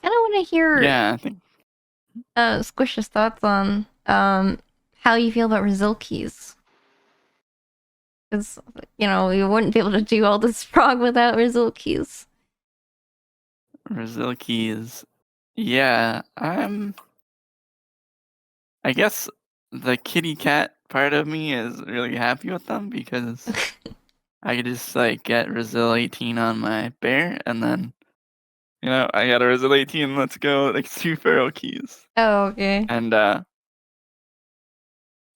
Speaker 1: I don't want to hear
Speaker 2: Yeah, I think
Speaker 1: Squish's thoughts on how you feel about result keys. Because, you know, we wouldn't be able to do all this prog without result keys.
Speaker 2: result keys. Yeah, I guess the kitty cat part of me is really happy with them because I could just like get Resil 18 on my bear and then I got a Resil 18, let's go, like 2 feral keys.
Speaker 1: Oh, okay.
Speaker 2: And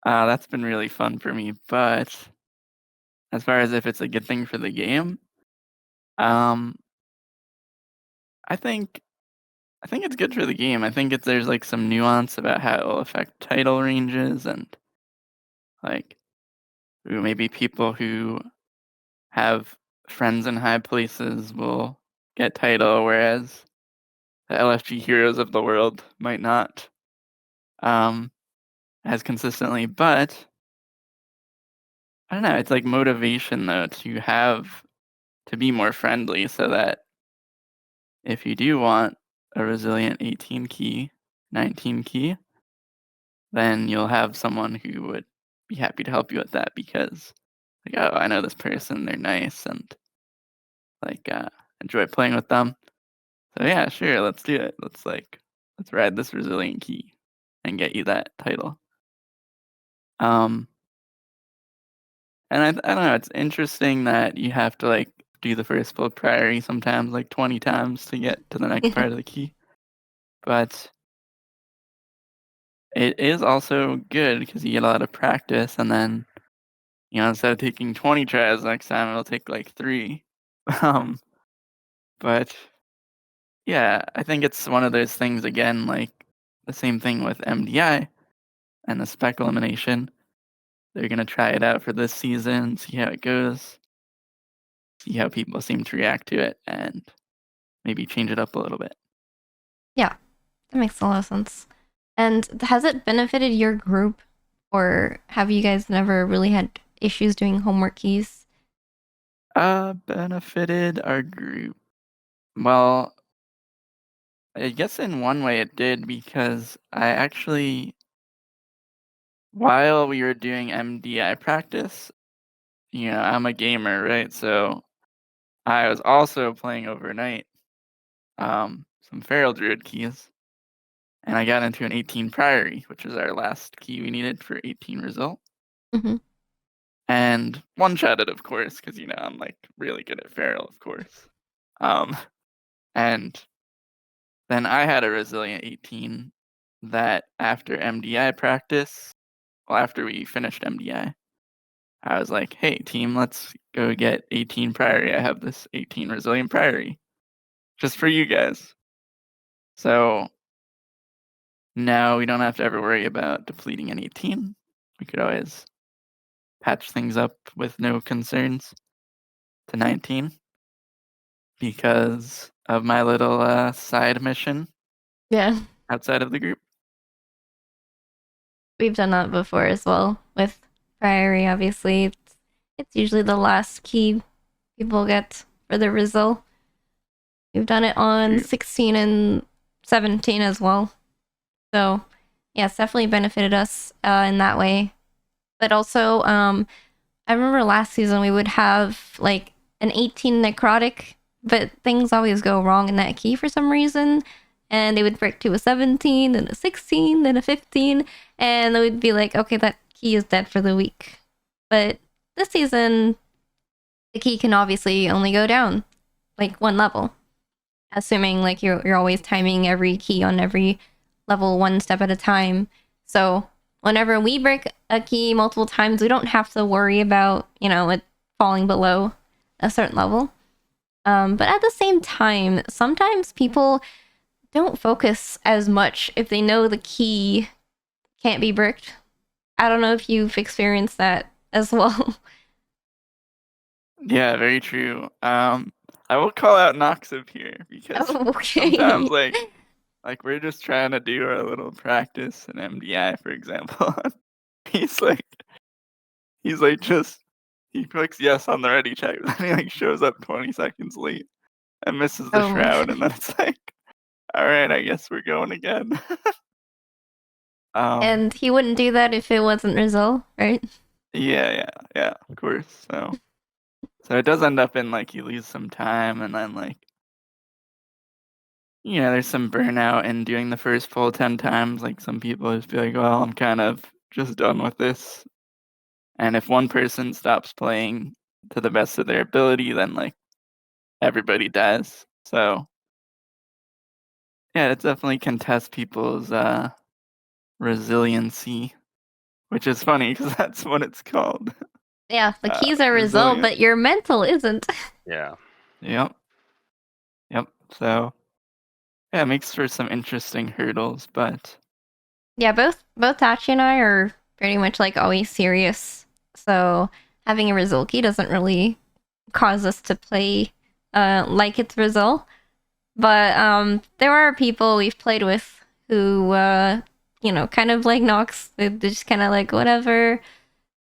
Speaker 2: that's been really fun for me, but as far as if it's a good thing for the game, I think it's good for the game. I think there's like some nuance about how it will affect title ranges and like maybe people who have friends in high places will get title, whereas the LFG heroes of the world might not as consistently. But I don't know, it's like motivation though to be more friendly so that if you do want a resilient 18 key, 19 key, then you'll have someone who would be happy to help you with that because like, oh, I know this person, they're nice and like enjoy playing with them. So yeah, sure, let's do it. Let's ride this resilient key and get you that title. And I don't know, it's interesting that you have to like do the first build priority sometimes like 20 times to get to the next part of the key. But it is also good because you get a lot of practice and then instead of taking 20 tries next time, it'll take like 3. But yeah, I think it's one of those things again, like the same thing with MDI and the spec elimination. They're gonna try it out for this season, see how it goes, see how people seem to react to it, and maybe change it up a little bit.
Speaker 1: Yeah, that makes a lot of sense. And has it benefited your group, or have you guys never really had issues doing homework keys?
Speaker 2: Benefited our group. Well, I guess in one way it did because I actually, while we were doing MDI practice, I'm a gamer, right? So I was also playing overnight some feral druid keys, and I got into an 18 priory, which is our last key we needed for 18 result.
Speaker 1: Mm-hmm.
Speaker 2: And one-shotted, of course, because I'm like really good at feral, of course. And then I had a resilient 18 that after MDI practice, well, after we finished MDI, I was like, hey, team, let's go get 18 priory. I have this 18 resilient priory just for you guys. So now we don't have to ever worry about depleting an 18. We could always patch things up with no concerns to 19 because of my little side mission
Speaker 1: Yeah,
Speaker 2: outside of the group.
Speaker 1: we've done that before as well with Priory. Obviously, it's usually the last key people get for the result. We've done it on 16 and 17 as well. So, yeah, it's definitely benefited us in that way. But also, I remember last season we would have like an 18 necrotic, but things always go wrong in that key for some reason. And they would break to a 17, then a 16, then a 15, and they would be like, okay, that key is dead for the week. But this season, the key can obviously only go down like 1 level, assuming like you're always timing every key on every level 1 step at a time. So whenever we break a key multiple times, we don't have to worry about it falling below a certain level. But at the same time, sometimes people don't focus as much if they know the key can't be bricked. I don't know if you've experienced that as well.
Speaker 2: Yeah, very true. I will call out Noxib here because
Speaker 1: Oh, okay.
Speaker 2: sometimes like we're just trying to do our little practice in MDI, for example. he's like just he clicks yes on the ready check, then he like shows up 20 seconds late and misses the
Speaker 1: Oh my
Speaker 2: shroud, and then it's like, all right, I guess we're going again.
Speaker 1: And he wouldn't do that if it wasn't Rizal, right?
Speaker 2: Yeah, of course. So it does end up in like you lose some time, and then like there's some burnout in doing the first full 10 times. Like some people just be like, well, I'm kind of just done with this. And if one person stops playing to the best of their ability, then like everybody does. So yeah, it definitely can test people's resiliency, which is funny because that's what it's called.
Speaker 1: Yeah, the keys are Rizal,
Speaker 2: resilient.
Speaker 1: but your mental isn't.
Speaker 3: Yeah.
Speaker 2: Yep. So yeah, it makes for some interesting hurdles, but
Speaker 1: Yeah, both Tachi and I are pretty much like always serious. So having a Rizal key doesn't really cause us to play like it's Rizal. But there are people we've played with who kind of like Nox. They're just kind of like whatever.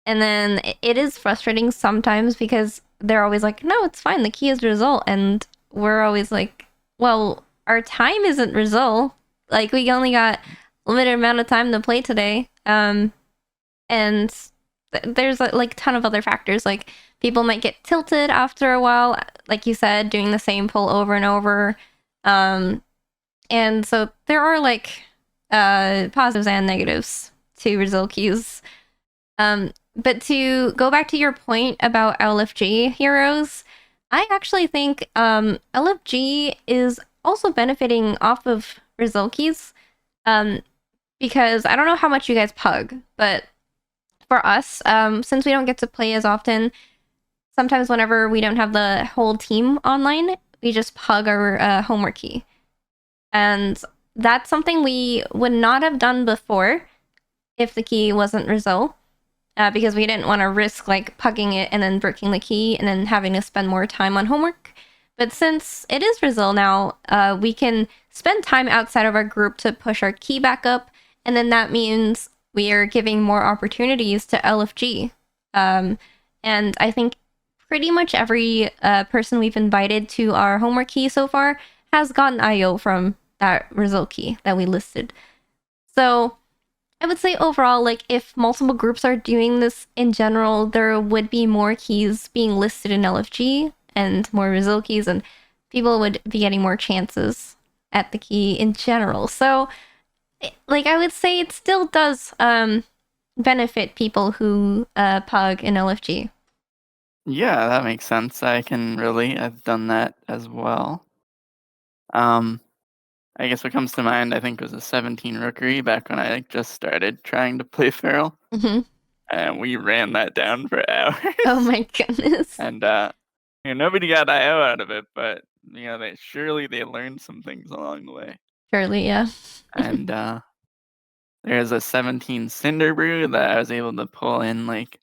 Speaker 1: And then it is frustrating sometimes because they're always like, no, it's fine. The key is Rizal. And we're always like, well, our time isn't Rizal. Like, we only got a limited amount of time to play today. And there's like a ton of other factors. Like, people might get tilted after a while, like you said, doing the same pull over and over. And so there are like positives and negatives to Rizal keys. But to go back to your point about LFG heroes, I actually think LFG is also benefiting off of Rizal keys. Because I don't know how much you guys pug, but for us, since we don't get to play as often, sometimes whenever we don't have the whole team online, we just pug our homework key. And that's something we would not have done before if the key wasn't Rizal. Because we didn't want to risk like pugging it and then breaking the key and then having to spend more time on homework. But since it is Rizal now, we can spend time outside of our group to push our key back up, and then that means we are giving more opportunities to LFG. And I think pretty much every person we've invited to our homework key so far has gotten IO from that Rizal key that we listed. So I would say overall, like, if multiple groups are doing this in general, there would be more keys being listed in LFG and more Rizal keys, and people would be getting more chances at the key in general. So, like, I would say it still does benefit people who pug in LFG.
Speaker 2: yeah, that makes sense. I can relate. I've done that as well. I guess what comes to mind, I think, was a 17 rookery back when I like just started trying to play Feral,
Speaker 1: Mm-hmm.
Speaker 2: and we ran that down for hours.
Speaker 1: Oh my goodness.
Speaker 2: And nobody got IO out of it, but they learned some things along the way.
Speaker 1: Surely, yeah.
Speaker 2: And there's a 17 Cinder Brew that I was able to pull in like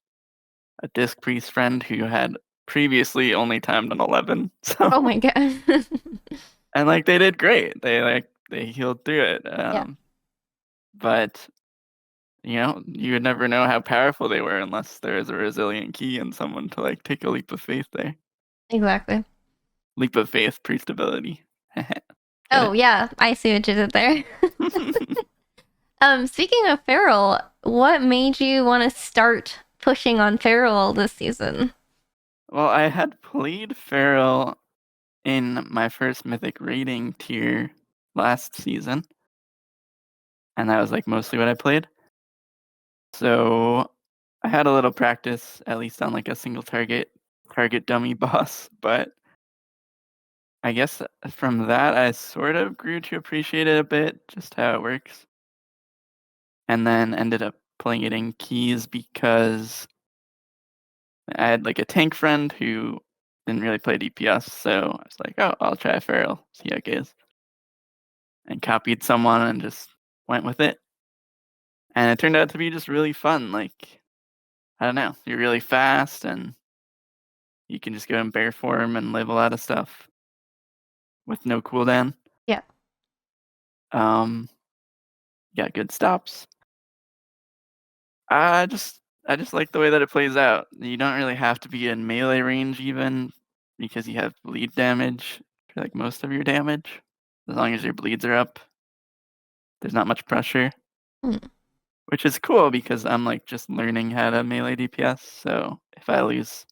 Speaker 2: a Disc Priest friend who had previously only timed an 11. So
Speaker 1: Oh my god.
Speaker 2: and like they did great. They healed through it.
Speaker 1: Yeah.
Speaker 2: But you would never know how powerful they were unless there is a resilient key and someone to like take a leap of faith there.
Speaker 1: Exactly.
Speaker 2: Leap of faith, priest ability.
Speaker 1: Oh yeah, I see what you did there. Speaking of Feral, what made you want to start pushing on Feral this season?
Speaker 2: Well, I had played Feral in my first Mythic rating tier last season, and that was like mostly what I played. So I had a little practice, at least on like a single target dummy boss, but I guess from that I sort of grew to appreciate it a bit, just how it works. And then ended up playing it in keys because I had like a tank friend who didn't really play DPS, so I was like, oh, I'll try Feral, see how it goes. and copied someone and just went with it. And it turned out to be just really fun. Like, I don't know, you're really fast and you can just go in bear form and live a lot of stuff with no cooldown.
Speaker 1: Yeah.
Speaker 2: Got good stops. I just like the way that it plays out. You don't really have to be in melee range even because you have bleed damage for like most of your damage. As long as your bleeds are up, there's not much pressure. Which is cool because I'm like just learning how to melee DPS. So if I lose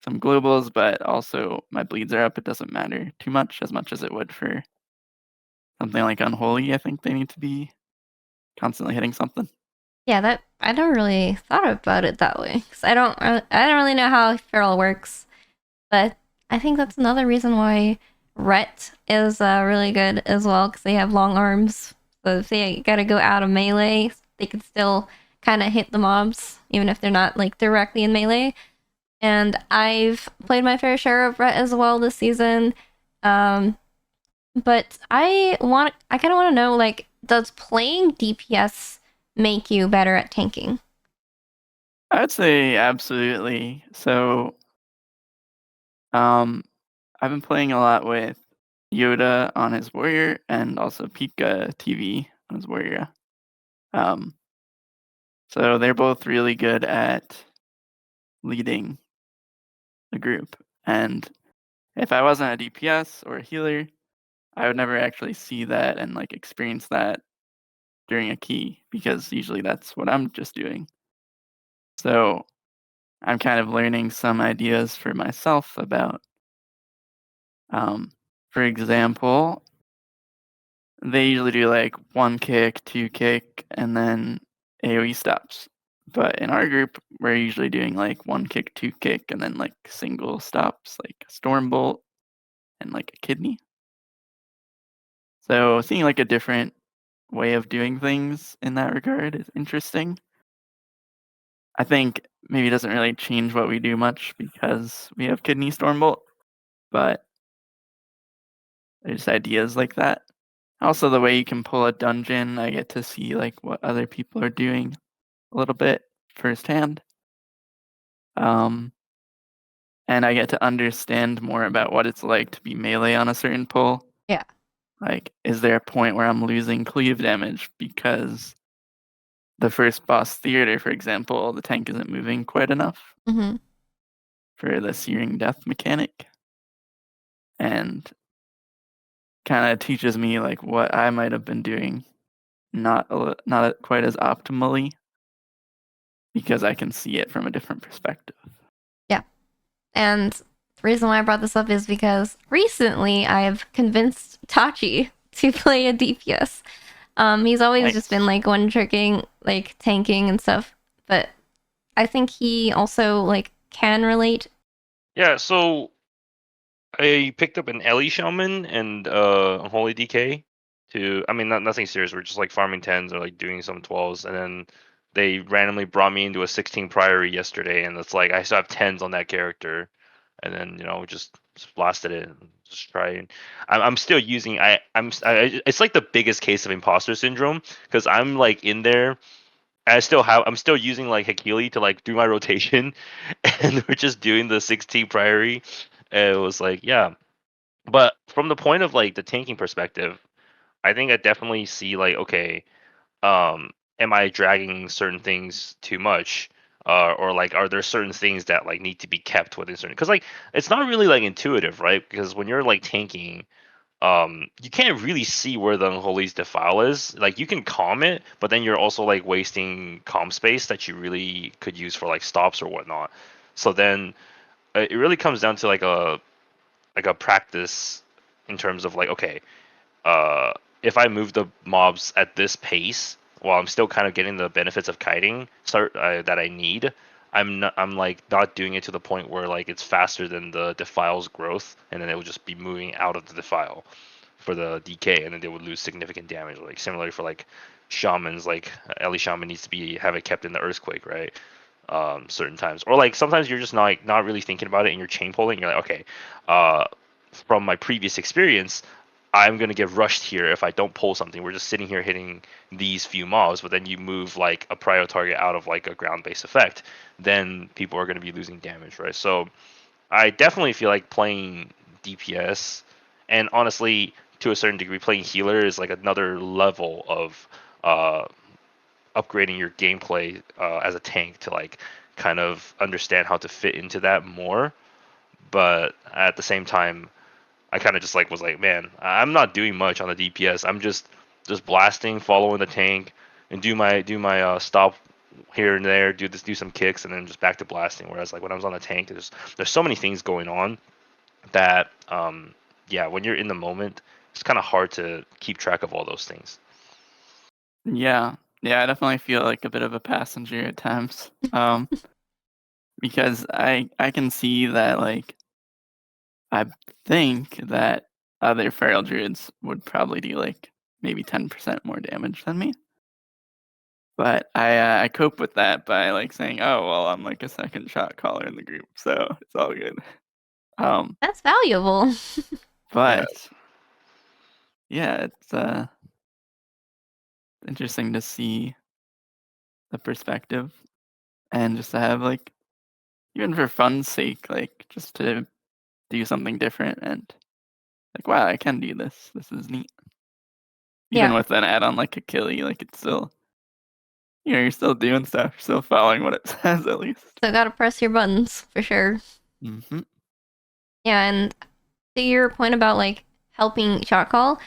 Speaker 2: some globals, but also my bleeds are up, it doesn't matter too much as it would for something like Unholy. I think they need to be constantly hitting something.
Speaker 1: Yeah, that I never really thought about it that way because I don't really know how Feral works, but I think that's another reason why Ret is really good as well because they have long arms. So if they gotta go out of melee, they can still kind of hit the mobs even if they're not like directly in melee. And I've played my fair share of Ret as well this season. But I kind of want to know, like, does playing DPS make you better at tanking?
Speaker 2: I'd say absolutely. So, I've been playing a lot with Yoda on his warrior and also Pika TV on his warrior. So they're both really good at leading the group. And if I wasn't a DPS or a healer, I would never actually see that and like experience that during a key because usually that's what I'm just doing. So I'm kind of learning some ideas for myself about, for example, they usually do like 1 kick, 2 kick, and then AoE stops. But in our group, we're usually doing like 1 kick, 2 kick, and then like single stops, like Stormbolt and like a kidney. So seeing like a different way of doing things in that regard is interesting. I think maybe it doesn't really change what we do much because we have kidney Stormbolt, but there's ideas like that. Also, the way you can pull a dungeon, I get to see like what other people are doing a little bit firsthand. And I get to understand more about what it's like to be melee on a certain pull.
Speaker 1: Yeah.
Speaker 2: Like, is there a point where I'm losing cleave damage because the first boss theater, for example, the tank isn't moving quite enough for the searing death mechanic? And kind of teaches me like what I might have been doing not quite as optimally because I can see it from a different perspective.
Speaker 1: Yeah. And the reason why I brought this up is because recently I've convinced Tachi to play a DPS. He's always just been like one tricking, like tanking and stuff, but I think he also like can relate.
Speaker 3: Yeah, so I picked up an Ellie Shaman and Holy DK I mean, nothing serious. We're just like farming 10s or like doing some 12s, and then they randomly brought me into a 16 Priory yesterday, and it's like I still have 10s on that character, and then just blasted it and just trying. I'm still using it's like the biggest case of imposter syndrome because I'm like in there. I'm still using like Hakili to like do my rotation, and we're just doing the 16 Priory. And it was like, yeah. But from the point of like the tanking perspective, I think I definitely see like, okay, am I dragging certain things too much? Or like, are there certain things that like need to be kept within certain? Because like, it's not really like intuitive, right? Because when you're like tanking, you can't really see where the Unholy's defile is. Like, you can calm it, but then you're also like wasting calm space that you really could use for like stops or whatnot. So then it really comes down to like a practice in terms of like, okay, uh, if I move the mobs at this pace while I'm still kind of getting the benefits of kiting that I need, I'm like not doing it to the point where like it's faster than the defile's growth, and then it will just be moving out of the defile for the DK, and then they would lose significant damage. Like similarly for like shamans, like Ellie Shaman needs to have it kept in the earthquake, right? Certain times, or like sometimes you're just not really thinking about it, and you're chain pulling. You're like, okay, from my previous experience, I'm gonna get rushed here if I don't pull something. We're just sitting here hitting these few mobs, but then you move like a prio target out of like a ground-based effect, then people are gonna be losing damage, right? So I definitely feel like playing DPS, and honestly, to a certain degree, playing healer is like another level of uh, upgrading your gameplay as a tank to like kind of understand how to fit into that more. But at the same time, I kind of just like was like, man, I'm not doing much on the DPS. I'm just blasting, following the tank, and do my stop here and there, do some kicks, and then just back to blasting. Whereas like when I was on the tank, there's so many things going on that yeah, when you're in the moment, it's kind of hard to keep track of all those things.
Speaker 2: Yeah, I definitely feel like a bit of a passenger at times. Because I can see that, like, I think that other feral druids would probably do like maybe 10% more damage than me. But I cope with that by like saying, oh well, I'm like a second shot caller in the group, so it's all good.
Speaker 1: That's valuable.
Speaker 2: But yeah, it's interesting to see the perspective and just to have like, even for fun's sake, like just to do something different and like, wow, I can do this. This is neat. Even
Speaker 1: Yeah.
Speaker 2: with an add-on like Achille, like it's still, you're still doing stuff, you're still following what it says at least.
Speaker 1: So gotta press your buttons for sure.
Speaker 2: Mm-hmm.
Speaker 1: Yeah, and to your point about like helping shot call,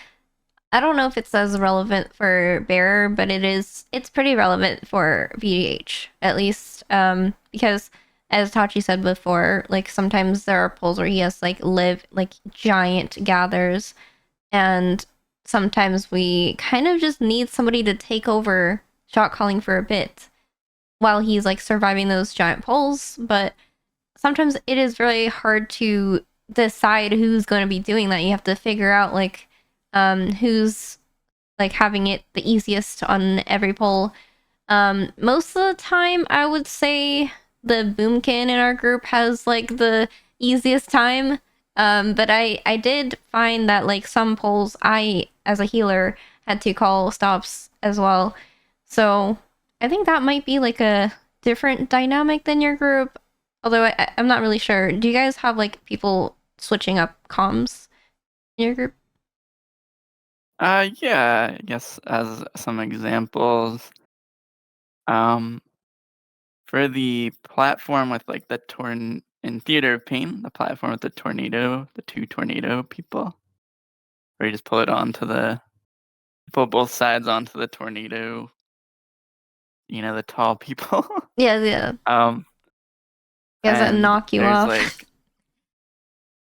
Speaker 1: I don't know if it's as relevant for Bearer, but it's pretty relevant for VGH, at least. Because as Tachi said before, like sometimes there are pulls where he has like giant gathers, and sometimes we kind of just need somebody to take over shot calling for a bit while he's like surviving those giant pulls. But sometimes it is very hard to decide who's going to be doing that. You have to figure out like who's like having it the easiest on every pull. Most of the time, I would say the boomkin in our group has like the easiest time. But I did find that like some pulls I as a healer had to call stops as well. So I think that might be like a different dynamic than your group. Although I'm not really sure. Do you guys have like people switching up comms in your group?
Speaker 2: Yeah, I guess as some examples, um, for the platform with like the in Theater of Pain, the platform with the tornado, the 2 tornado people, where you just pull both sides onto the tornado, the tall people.
Speaker 1: Yeah.
Speaker 2: um,
Speaker 1: Guys that
Speaker 2: and
Speaker 1: knock you
Speaker 2: there's
Speaker 1: off.
Speaker 2: like,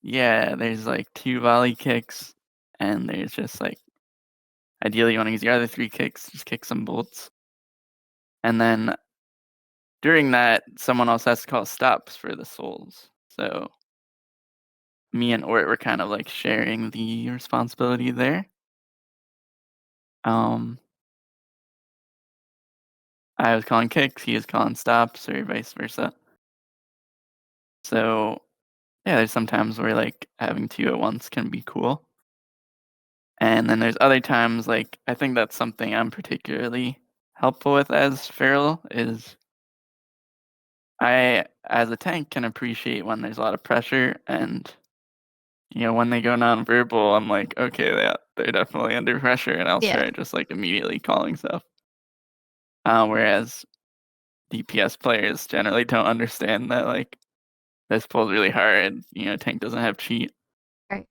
Speaker 2: yeah, there's like 2 volley kicks, and there's just like, ideally you want to use your other 3 kicks, just kick some bolts. And then during that, someone else has to call stops for the souls. So me and Ort were kind of like sharing the responsibility there. I was calling kicks, he was calling stops, or vice versa. So yeah, there's some times where like having 2 at once can be cool. And then there's other times, like I think that's something I'm particularly helpful with as feral is I, as a tank, can appreciate when there's a lot of pressure, and when they go nonverbal, I'm like, okay, they're definitely under pressure, and I'll start just like immediately calling stuff. Whereas DPS players generally don't understand that like this pull's really hard. Tank doesn't have cheat.
Speaker 1: Right.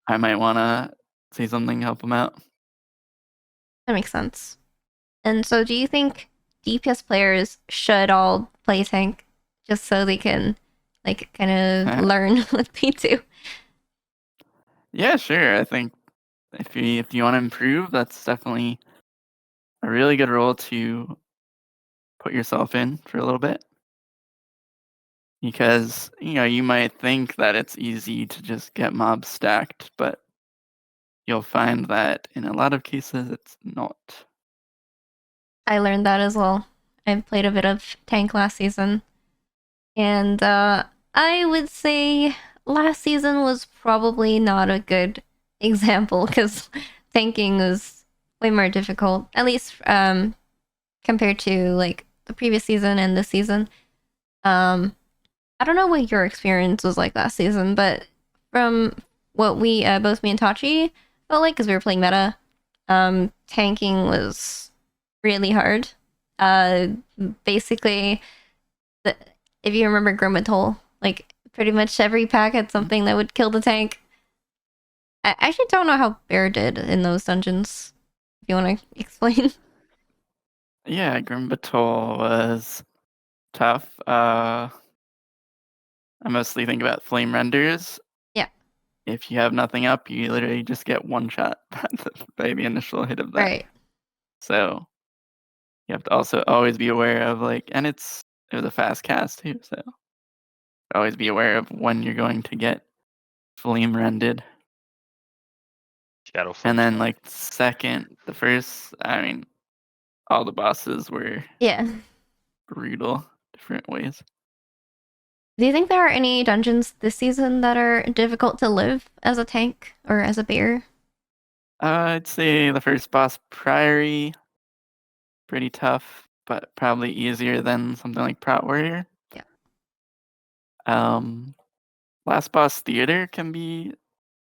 Speaker 2: I might want to say something to help them out.
Speaker 1: That makes sense. And so do you think DPS players should all play tank just so they can like kind of learn what they do?
Speaker 2: Yeah, sure. I think if you want to improve, that's definitely a really good role to put yourself in for a little bit. Because, you might think that it's easy to just get mobs stacked, but you'll find that in a lot of cases it's not.
Speaker 1: I learned that as well. I played a bit of tank last season. And I would say last season was probably not a good example because tanking was way more difficult, at least compared to like the previous season and this season. I don't know what your experience was like last season, but from what we both me and Tachi felt like, because we were playing meta, tanking was really hard. Basically, the, if you remember Grimatoll, like pretty much every pack had something that would kill the tank. I actually don't know how Bear did in those dungeons. If you want to explain.
Speaker 2: Yeah, Grimbatol was tough. I mostly think about flame renders.
Speaker 1: Yeah.
Speaker 2: If you have nothing up, you literally just get one shot by the initial hit of that.
Speaker 1: Right.
Speaker 2: So you have to also always be aware of and it was a fast cast too, so always be aware of when you're going to get flame rended.
Speaker 3: Shadow Flame.
Speaker 2: And then the first, all the bosses were
Speaker 1: Yeah.
Speaker 2: brutal, different ways.
Speaker 1: Do you think there are any dungeons this season that are difficult to live as a tank or as a bear?
Speaker 2: I'd say the first boss, Priory, pretty tough, but probably easier than something like Prot Warrior.
Speaker 1: Yeah.
Speaker 2: Last boss, Theater, can be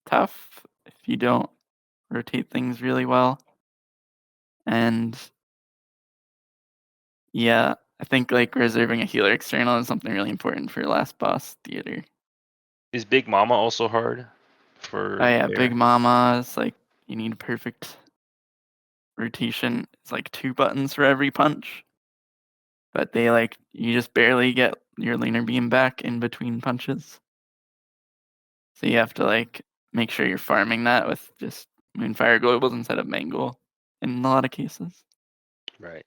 Speaker 2: tough if you don't rotate things really well. And yeah, I think reserving a healer external is something really important for last boss, Theater.
Speaker 3: Is Big Mama also hard for?
Speaker 2: Oh yeah,
Speaker 3: Bear?
Speaker 2: Big Mama is you need perfect rotation. It's 2 buttons for every punch. But they you just barely get your laner beam back in between punches. So you have to make sure you're farming that with just Moonfire Globals instead of Mangle in a lot of cases.
Speaker 3: Right.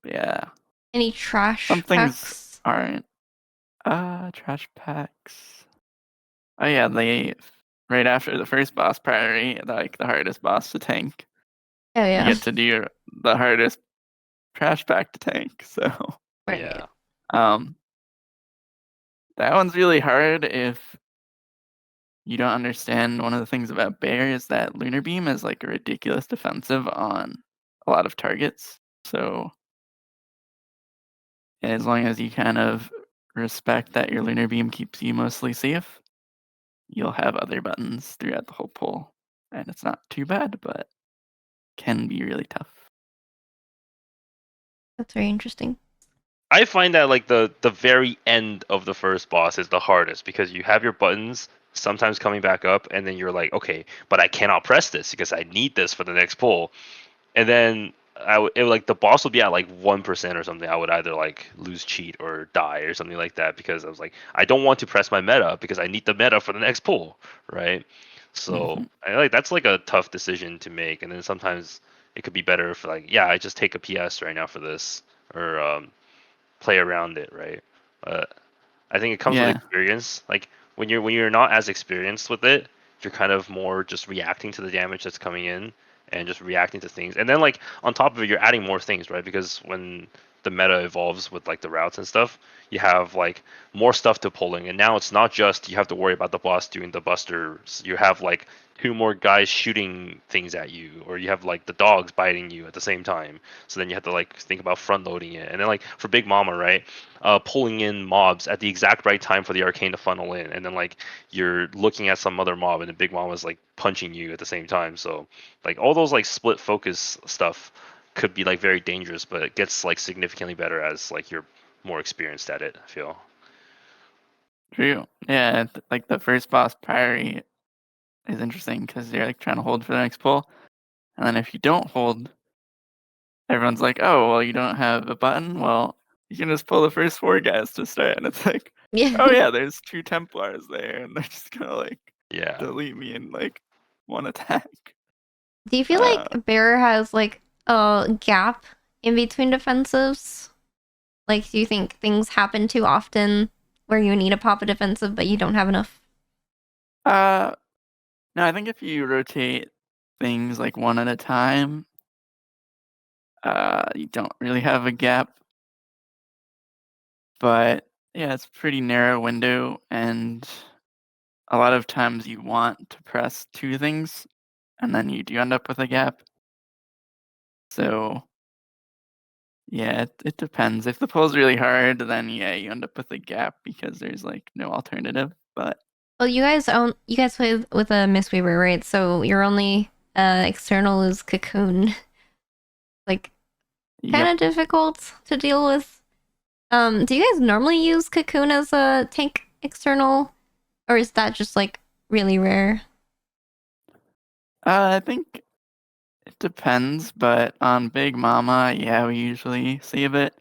Speaker 2: Yeah.
Speaker 1: Any trash
Speaker 2: Some things
Speaker 1: packs?
Speaker 2: aren't. Trash packs. Oh yeah, they right after the first boss priority, the hardest boss to tank.
Speaker 1: Oh yeah.
Speaker 2: You get to do the hardest trash pack to tank. So
Speaker 1: Right.
Speaker 3: Yeah.
Speaker 2: That one's really hard if you don't understand. One of the things about Bear is that Lunar Beam is a ridiculous defensive on a lot of targets. So as long as you kind of respect that your Lunar Beam keeps you mostly safe, you'll have other buttons throughout the whole pull. And it's not too bad, but can be really tough.
Speaker 1: That's very interesting.
Speaker 3: I find that the very end of the first boss is the hardest because you have your buttons sometimes coming back up, and then you're like, okay, but I cannot press this because I need this for the next pull, and then the boss would be at 1% or something. I would either lose cheat or die or something like that because I was like, I don't want to press my meta because I need the meta for the next pull, right? So that's a tough decision to make, and then sometimes it could be better if I just take a PS right now for this or play around it, right? I think it comes with experience. When you're not as experienced with it, you're kind of more just reacting to the damage that's coming in and just reacting to things. And then on top of it, you're adding more things, right? Because when the meta evolves with the routes and stuff, you have more stuff to pulling. And now it's not just you have to worry about the boss doing the busters. You have 2 more guys shooting things at you, or you have the dogs biting you at the same time. So then you have to think about front loading it. And then for Big Mama, right? Pulling in mobs at the exact right time for the arcane to funnel in, and then you're looking at some other mob and the Big Mama's punching you at the same time. So all those split focus stuff could be very dangerous, but it gets significantly better as you're more experienced at it, I feel.
Speaker 2: True. Yeah, the first boss priority is interesting because you're trying to hold for the next pull, and then if you don't hold, everyone's like, "Oh, well, you don't have a button. Well, you can just pull the first 4 guys to start." And it's
Speaker 1: Yeah.
Speaker 2: "Oh yeah, there's 2 Templars there, and they're just gonna
Speaker 3: Yeah.
Speaker 2: delete me in one attack."
Speaker 1: Do you feel like Bear has a gap in between defensives? Do you think things happen too often where you need to pop a defensive but you don't have enough?
Speaker 2: No, I think if you rotate things one at a time, you don't really have a gap. But yeah, it's a pretty narrow window, and a lot of times you want to press 2 things, and then you do end up with a gap. So, yeah, it depends. If the pull's really hard, then yeah, you end up with a gap because there's like no alternative. But
Speaker 1: Well, you guys play with a Mistweaver, right? So your only external is Cocoon. Like kind
Speaker 2: yep,
Speaker 1: of difficult to deal with. Do you guys normally use Cocoon as a tank external, or is that just like really rare?
Speaker 2: I think it depends. But on Big Mama, yeah, we usually save it.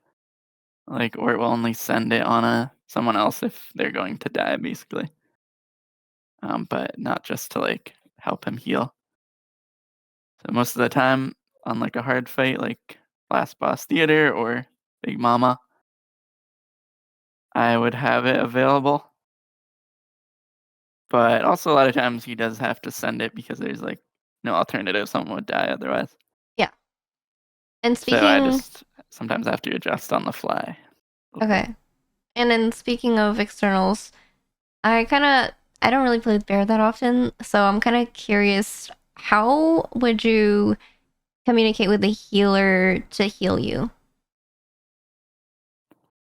Speaker 2: Like, or we'll only send it on someone else if they're going to die, basically. But not just to like help him heal. So most of the time, on like a hard fight, like Last Boss Theater or Big Mama, I would have it available. But also a lot of times he does have to send it because there's like no alternative. Someone would die otherwise.
Speaker 1: Yeah. And
Speaker 2: So I
Speaker 1: speaking,
Speaker 2: just sometimes have to adjust on the fly. a little bit.
Speaker 1: okay. And then speaking of externals, I don't really play with Bear that often, so I'm kind of curious. How would you communicate with the healer to heal you?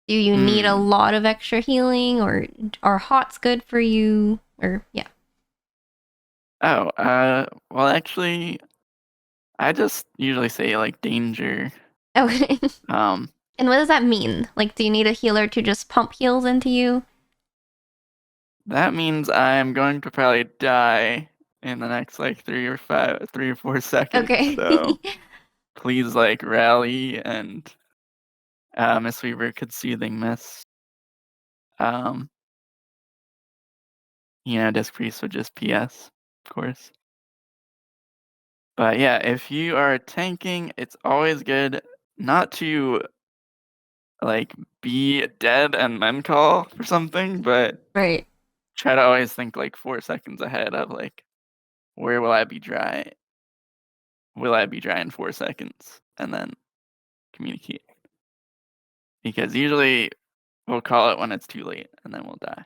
Speaker 1: Do you need a
Speaker 2: Hmm.
Speaker 1: lot of extra healing, or are hots good for you? Or yeah.
Speaker 2: Oh, well, actually, I just usually say like danger.
Speaker 1: Okay.
Speaker 2: Um,
Speaker 1: And what does that mean? Like, do you need a healer to just pump heals into you?
Speaker 2: that means I'm going to probably die in the next like 3 or 4 seconds.
Speaker 1: Okay.
Speaker 2: So please like rally and Miss Weaver could soothing miss. Um, Disc Priest would just PS, of course. But yeah, if you are tanking, it's always good not to like be dead and then call for something, but
Speaker 1: Right.
Speaker 2: try to always think like 4 seconds ahead of like where will I be dry? Will I be dry in 4 seconds? And then communicate. Because usually we'll call it when it's too late and then we'll die.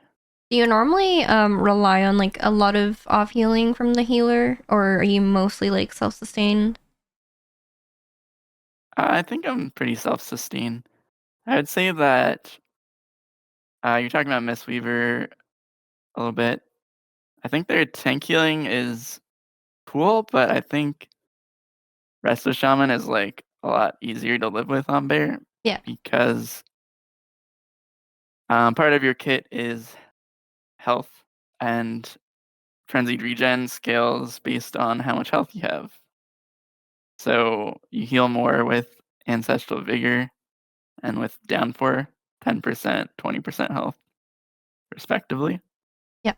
Speaker 1: Do you normally rely on like a lot of off healing from the healer, or are you mostly like self-sustained?
Speaker 2: I think I'm pretty self-sustained. I would say that you're talking about Miss Weaver a little bit. I think their tank healing is cool, but I think Resto Shaman is like a lot easier to live with on Bear
Speaker 1: Yeah.
Speaker 2: because part of your kit is health, and frenzied regen scales based on how much health you have. So you heal more with ancestral vigor and with downpour, 10%, 20% health, respectively.
Speaker 1: Yeah.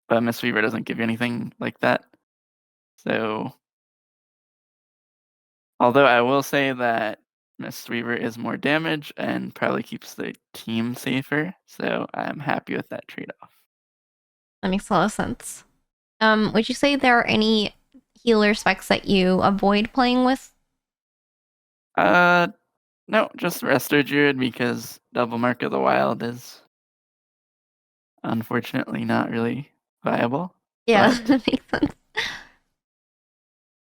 Speaker 2: But Mistweaver doesn't give you anything like that. So, although I will say that Mistweaver is more damage and probably keeps the team safer, so I'm happy with that trade-off.
Speaker 1: That makes a lot of sense. Would you say there are any healer specs that you avoid playing with?
Speaker 2: No, just Resto Druid because Double Mark of the Wild is unfortunately not really viable.
Speaker 1: Yeah,
Speaker 2: But
Speaker 1: that makes sense.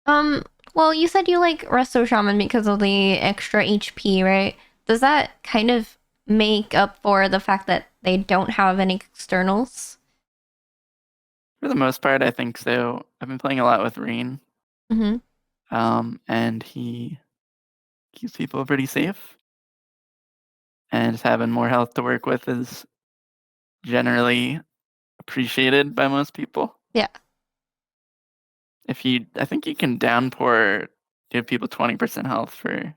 Speaker 1: Um, well, you said you like Resto Shaman because of the extra HP, right? Does that kind of make up for the fact that they don't have any externals?
Speaker 2: for the most part, I think so. I've been playing a lot with Rain,
Speaker 1: Mm-hmm.
Speaker 2: and he keeps people pretty safe. And just having more health to work with is generally appreciated by most people.
Speaker 1: Yeah.
Speaker 2: I think you can downpour, give people 20% health for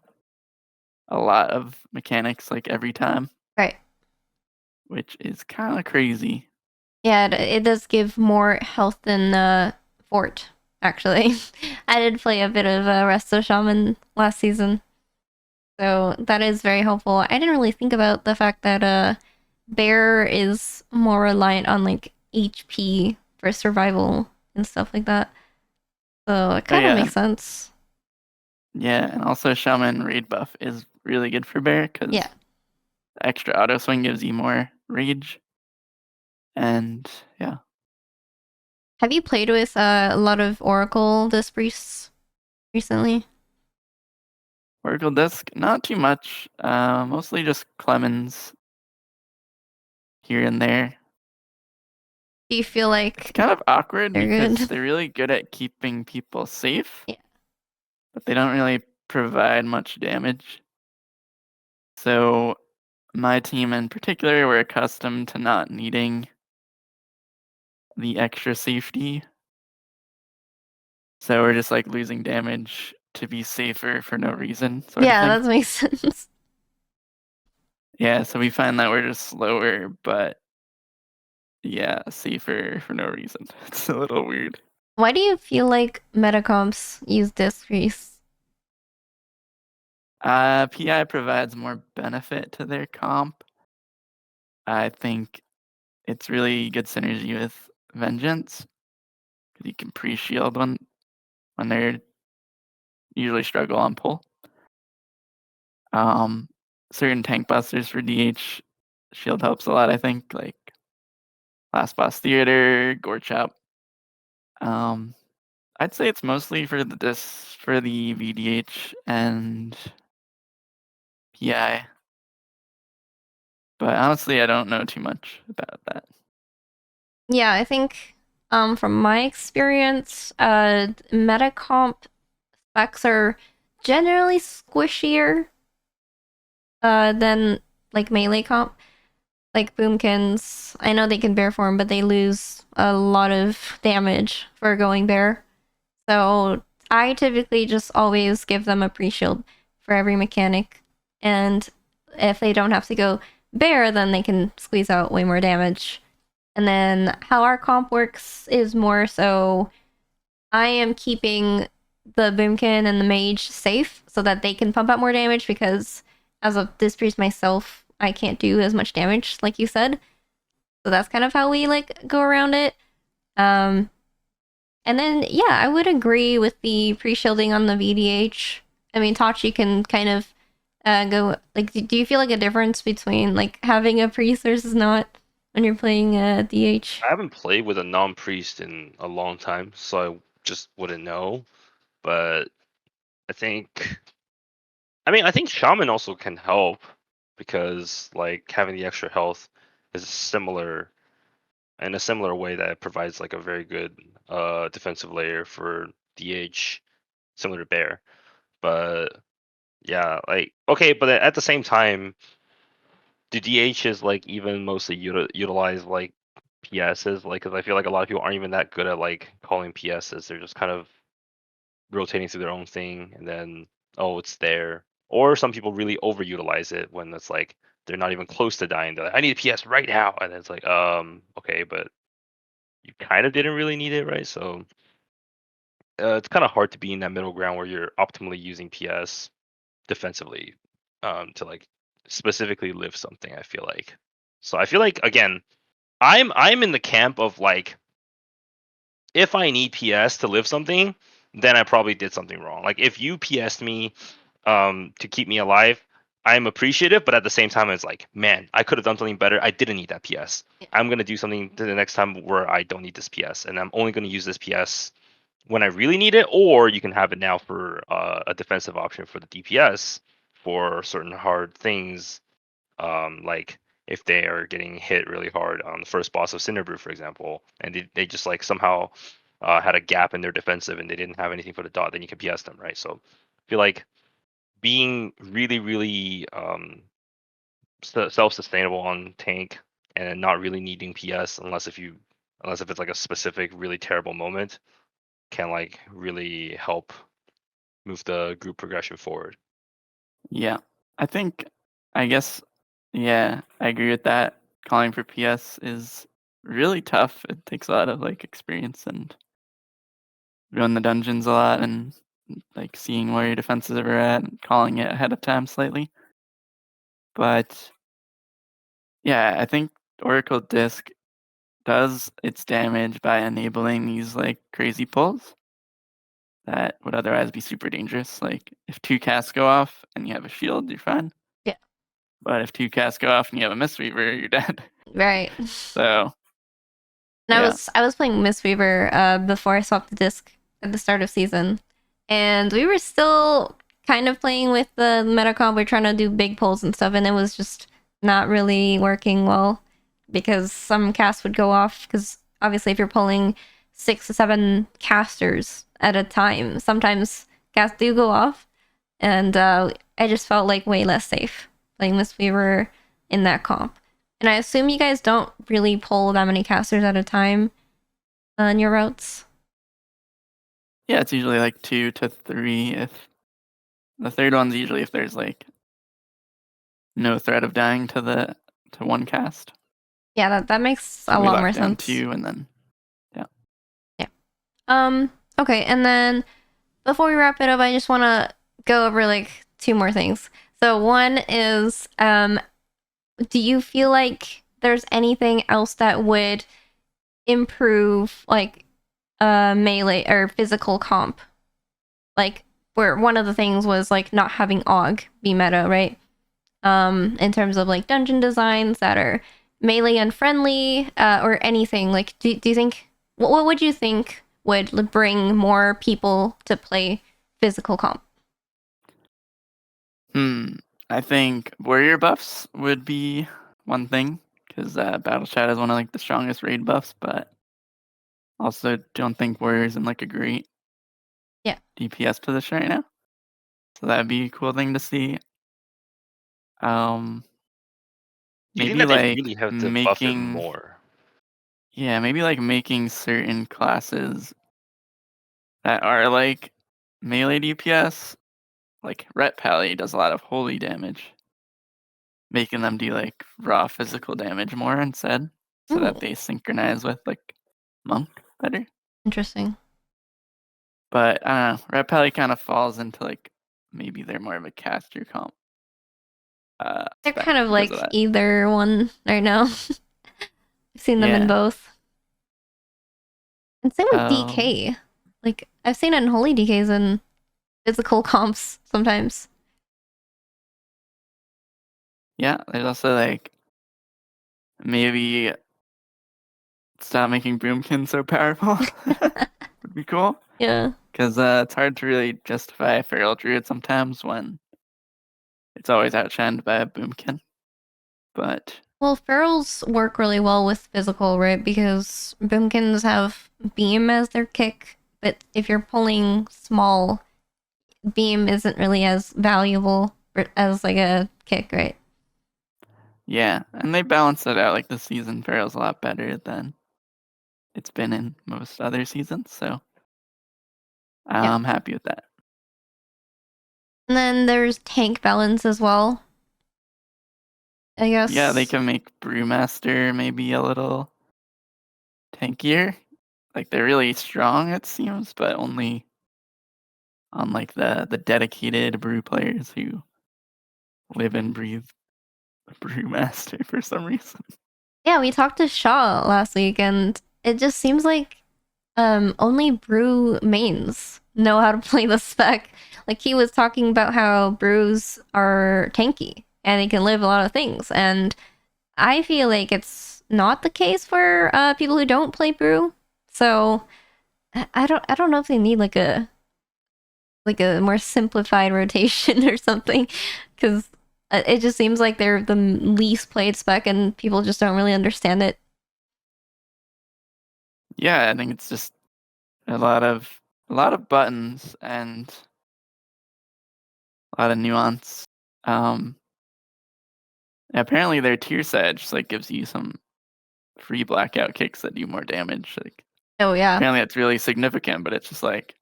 Speaker 2: a lot of mechanics, like every time,
Speaker 1: Right.
Speaker 2: which is kind of crazy.
Speaker 1: Yeah, it does give more health than Fort, actually. I did play a bit of Resto Shaman last season, so that is very helpful. I didn't really think about the fact that Bear is more reliant on like HP for survival and stuff like that. So it
Speaker 2: Oh
Speaker 1: kind of
Speaker 2: yeah,
Speaker 1: makes sense.
Speaker 2: yeah, and also Shaman raid buff is really good for Bear because
Speaker 1: Yeah.
Speaker 2: the extra auto swing gives you more rage. And yeah.
Speaker 1: Have you played with a lot of Oracle Disc Priests recently?
Speaker 2: Oracle Disc, not too much. Mostly just Clemens here and there.
Speaker 1: Do you feel
Speaker 2: It's
Speaker 1: like
Speaker 2: kind of awkward
Speaker 1: they're
Speaker 2: because
Speaker 1: good?
Speaker 2: they're really good at keeping people safe,
Speaker 1: Yeah.
Speaker 2: but they don't really provide much damage. So my team in particular, we're accustomed to not needing the extra safety. So we're just like losing damage to be safer for no reason, sort of
Speaker 1: Yeah,
Speaker 2: thing.
Speaker 1: that makes sense.
Speaker 2: Yeah, so we find that we're just slower, but yeah, safer for no reason. It's a little weird.
Speaker 1: Why do you feel like metacomps use Disc Priests?
Speaker 2: PI provides more benefit to their comp. I think it's really good synergy with Vengeance because you can pre-shield when they're usually struggle on pull. Certain tank busters for DH shield helps a lot. I think like Last Boss Theater, Gore Chop. I'd say it's mostly for the VDH and PI. But honestly, I don't know too much about that.
Speaker 1: Yeah, I think from my experience, metacomp specs are generally squishier than like melee comp. Like boomkins, I know they can bear form, but they lose a lot of damage for going bear. So I typically just always give them a pre-shield for every mechanic. And if they don't have to go bear, then they can squeeze out way more damage. And then how our comp works is more so I am keeping the boomkin and the mage safe so that they can pump out more damage because as a this priest myself, I can't do as much damage like you said. So that's kind of how we like go around it. Um and then yeah, I would agree with the pre-shielding on the VDH. I mean, Tachi can kind of go like do you feel like a difference between like having a priest versus not when you're playing DH?
Speaker 3: I haven't played with a non-priest in a long time, so I just wouldn't know. But I think, I think shaman also can help because like having the extra health is similar in a similar way that it provides like a very good defensive layer for DH, similar to bear. But yeah, like okay, but at the same time, do DHs like even mostly utilize like PSs? Like, because I feel like a lot of people aren't even that good at like calling PSs. They're just kind of rotating through their own thing, and then oh, it's there. Or some people really overutilize it when it's like they're not even close to dying. They're like, I need a PS right now, and it's like, okay, but you kind of didn't really need it, right? So it's kind of hard to be in that middle ground where you're optimally using PS defensively to like specifically live something. I feel like. So I feel like again, I'm in the camp of like if I need PS to live something, then I probably did something wrong. Like if you PS'd me to keep me alive, I'm appreciative, but at the same time it's like, man, I could have done something better. I didn't need that PS. I'm gonna do something to the next time where I don't need this PS, and I'm only gonna use this PS when I really need it, or you can have it now for a defensive option for the DPS for certain hard things, like if they are getting hit really hard on the first boss of Cinderbrew, for example, and they just like somehow had a gap in their defensive and they didn't have anything for the dot, then you can PS them, right? So I feel like being really, really self-sustainable on tank and not really needing PS unless if it's like a specific really terrible moment can like really help move the group progression forward.
Speaker 2: Yeah, I guess, yeah, I agree with that. Calling for PS is really tough. It takes a lot of like experience and run the dungeons a lot and like seeing where your defenses are at and calling it ahead of time slightly. But yeah, I think Oracle Disc does its damage by enabling these like crazy pulls that would otherwise be super dangerous. Like if two casts go off and you have a shield, you're fine.
Speaker 1: Yeah.
Speaker 2: But if two casts go off and you have a Mistweaver, you're dead.
Speaker 1: Right.
Speaker 2: So
Speaker 1: And
Speaker 2: Yeah.
Speaker 1: I was playing Mistweaver before I swapped the disc at the start of season, and we were still kind of playing with the meta comp. We're trying to do big pulls and stuff, and it was just not really working well because some casts would go off. Because obviously, if you're pulling 6 to 7 casters at a time, sometimes casts do go off, and I just felt like way less safe playing Mistweaver in that comp. And I assume you guys don't really pull that many casters at a time on your routes.
Speaker 2: Yeah, it's usually like 2 to 3. If the third one's usually if there's like no threat of dying to one cast.
Speaker 1: Yeah, that makes
Speaker 2: So
Speaker 1: a
Speaker 2: we
Speaker 1: lot
Speaker 2: lock
Speaker 1: more
Speaker 2: down
Speaker 1: sense.
Speaker 2: 2 and then
Speaker 1: Okay, and then before we wrap it up, I just want to go over like 2 more things. So one is, do you feel like there's anything else that would improve like melee or physical comp? Like where one of the things was like not having AUG be meta, right? In terms of like dungeon designs that are melee unfriendly, or anything. Like, do you think what would you think would bring more people to play physical comp?
Speaker 2: I think warrior buffs would be one thing because Battle Chat is one of like the strongest raid buffs, but also don't think warrior's in like a great
Speaker 1: Yeah.
Speaker 2: DPS position right now. So that'd be a cool thing to see.
Speaker 3: Do you think
Speaker 2: Maybe
Speaker 3: that they
Speaker 2: like
Speaker 3: really have to buff it
Speaker 2: making
Speaker 3: more?
Speaker 2: maybe like making certain classes that are like melee DPS, like Ret Pally does a lot of holy damage. Making them do like raw physical damage more instead, so that
Speaker 1: Ooh,
Speaker 2: they synchronize with like Monk better.
Speaker 1: interesting.
Speaker 2: But I don't know, Red Pally kind of falls into like maybe they're more of a caster comp.
Speaker 1: They're
Speaker 2: Spec
Speaker 1: kind of
Speaker 2: because of
Speaker 1: like
Speaker 2: that.
Speaker 1: either one right now. I've seen them in
Speaker 2: Yeah.
Speaker 1: both. And same with
Speaker 2: Um.
Speaker 1: DK. Like I've seen unholy DKs in physical comps sometimes.
Speaker 2: Yeah. There's also like maybe stop making Boomkin so powerful. Would be cool
Speaker 1: Yeah.
Speaker 2: because it's hard to really justify a Feral Druid sometimes when it's always outshined by a Boomkin. But
Speaker 1: Well, ferals work really well with physical, right? Because boomkins have beam as their kick, but if you're pulling small, beam isn't really as valuable as like a kick, right?
Speaker 2: yeah, and they balance it out. Like the season Feral's a lot better than it's been in most other seasons, so
Speaker 1: Yeah.
Speaker 2: I'm happy with that.
Speaker 1: And then there's tank balance as well. I
Speaker 2: Yeah, they
Speaker 1: guess.
Speaker 2: can make Brewmaster maybe a little tankier. Like they're really strong, it seems, but only on like the dedicated brew players who live and breathe Brewmaster for some reason.
Speaker 1: Yeah, we talked to Shaw last week, and it just seems like only brew mains know how to play the spec. Like he was talking about how brews are tanky and they can live a lot of things, and I feel like it's not the case for people who don't play brew. So I don't know if they need like a more simplified rotation or something, because it just seems like they're the least played spec and people just don't really understand it.
Speaker 2: Yeah, I think it's just a lot of buttons and a lot of nuance. Um, Apparently their tier set just like gives you some free blackout kicks that do more damage. Like
Speaker 1: Oh yeah,
Speaker 2: apparently that's really significant, but it's just like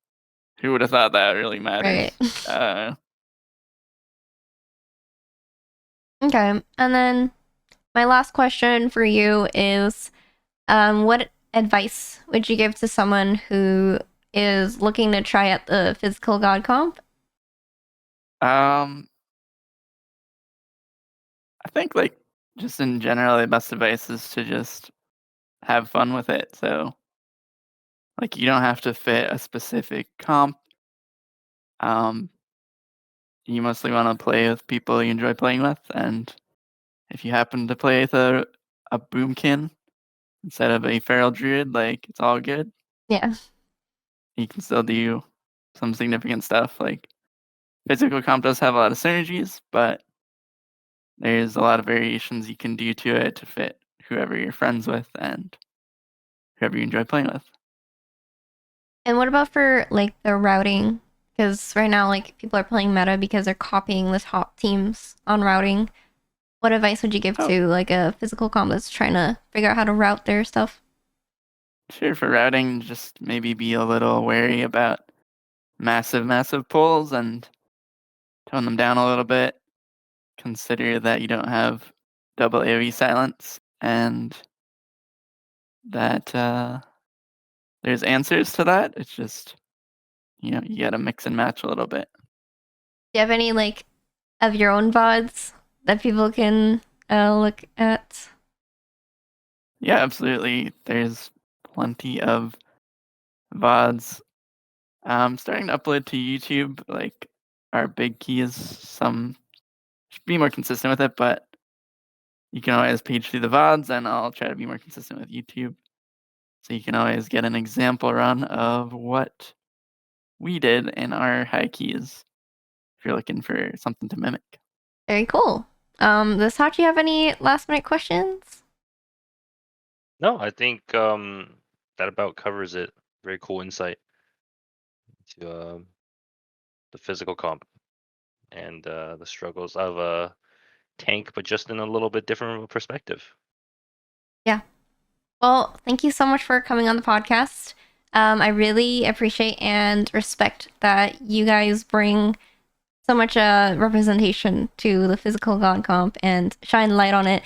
Speaker 2: who would have thought that really matters?
Speaker 1: right.
Speaker 2: Uh,
Speaker 1: Okay, and then my last question for you is, what advice would you give to someone who is looking to try out the physical god comp?
Speaker 2: um, I think like just in general, the best advice is to just have fun with it. So like you don't have to fit a specific comp. Um, you mostly want to play with people you enjoy playing with, and if you happen to play with a boomkin, instead of a feral druid, like it's all good.
Speaker 1: Yeah.
Speaker 2: You can still do some significant stuff. Like physical comp does have a lot of synergies, but there's a lot of variations you can do to it to fit whoever you're friends with and whoever you enjoy playing with.
Speaker 1: And what about for like the routing? Because right now, like people are playing meta because they're copying the top teams on routing. What advice would you give to like a physical comp that's trying to figure out how to route their stuff?
Speaker 2: Sure, for routing, just maybe be a little wary about massive pulls and tone them down a little bit. Consider that you don't have double AoE silence and that there's answers to that. It's just, you gotta mix and match a little bit.
Speaker 1: Do you have any like of your own VODs that people can look at?
Speaker 2: Yeah, absolutely. There's plenty of VODs. Starting to upload to YouTube. Like our big key is should be more consistent with it, but you can always page through the VODs, and I'll try to be more consistent with YouTube. So you can always get an example run of what we did in our high keys if you're looking for something to mimic.
Speaker 1: Very cool. Does Hachi have any last minute questions?
Speaker 3: No, I think that about covers it. Very cool insight to the physical comp and the struggles of a tank, but just in a little bit different of a perspective.
Speaker 1: Yeah. Well, thank you so much for coming on the podcast. I really appreciate and respect that you guys bring so much representation to the physical god comp and shine light on it.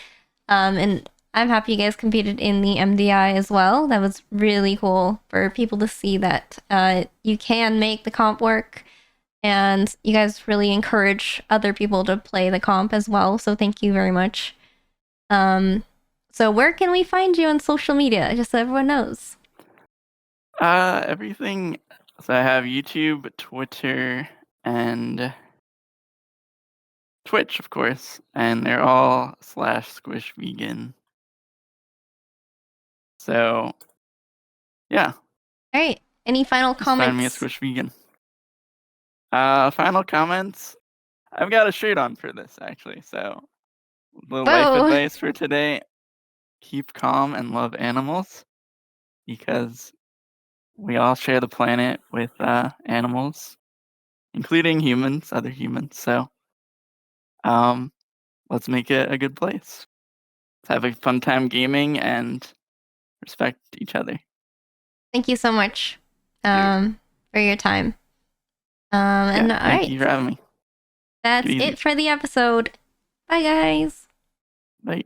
Speaker 1: And I'm happy you guys competed in the MDI as well. That was really cool for people to see that you can make the comp work. And you guys really encourage other people to play the comp as well. So thank you very much. So where can we find you on social media? Just so everyone knows.
Speaker 2: Everything. So I have YouTube, Twitter, and Twitch, of course, and they're all /Squishvegan. So, yeah.
Speaker 1: All right. Any final
Speaker 2: Just find me at
Speaker 1: comments?
Speaker 2: Squishvegan. Final comments. I've got a shirt on for this actually. So, little life
Speaker 1: Whoa.
Speaker 2: advice for today: keep calm and love animals, because we all share the planet with animals, including humans, other humans. So, let's make it a good place. Let's have a fun time gaming and respect each other.
Speaker 1: Thank you so much for your time. And all
Speaker 2: Thank
Speaker 1: right.
Speaker 2: you for having me.
Speaker 1: That's
Speaker 2: Get easy.
Speaker 1: it for the episode. Bye, guys.
Speaker 2: Bye.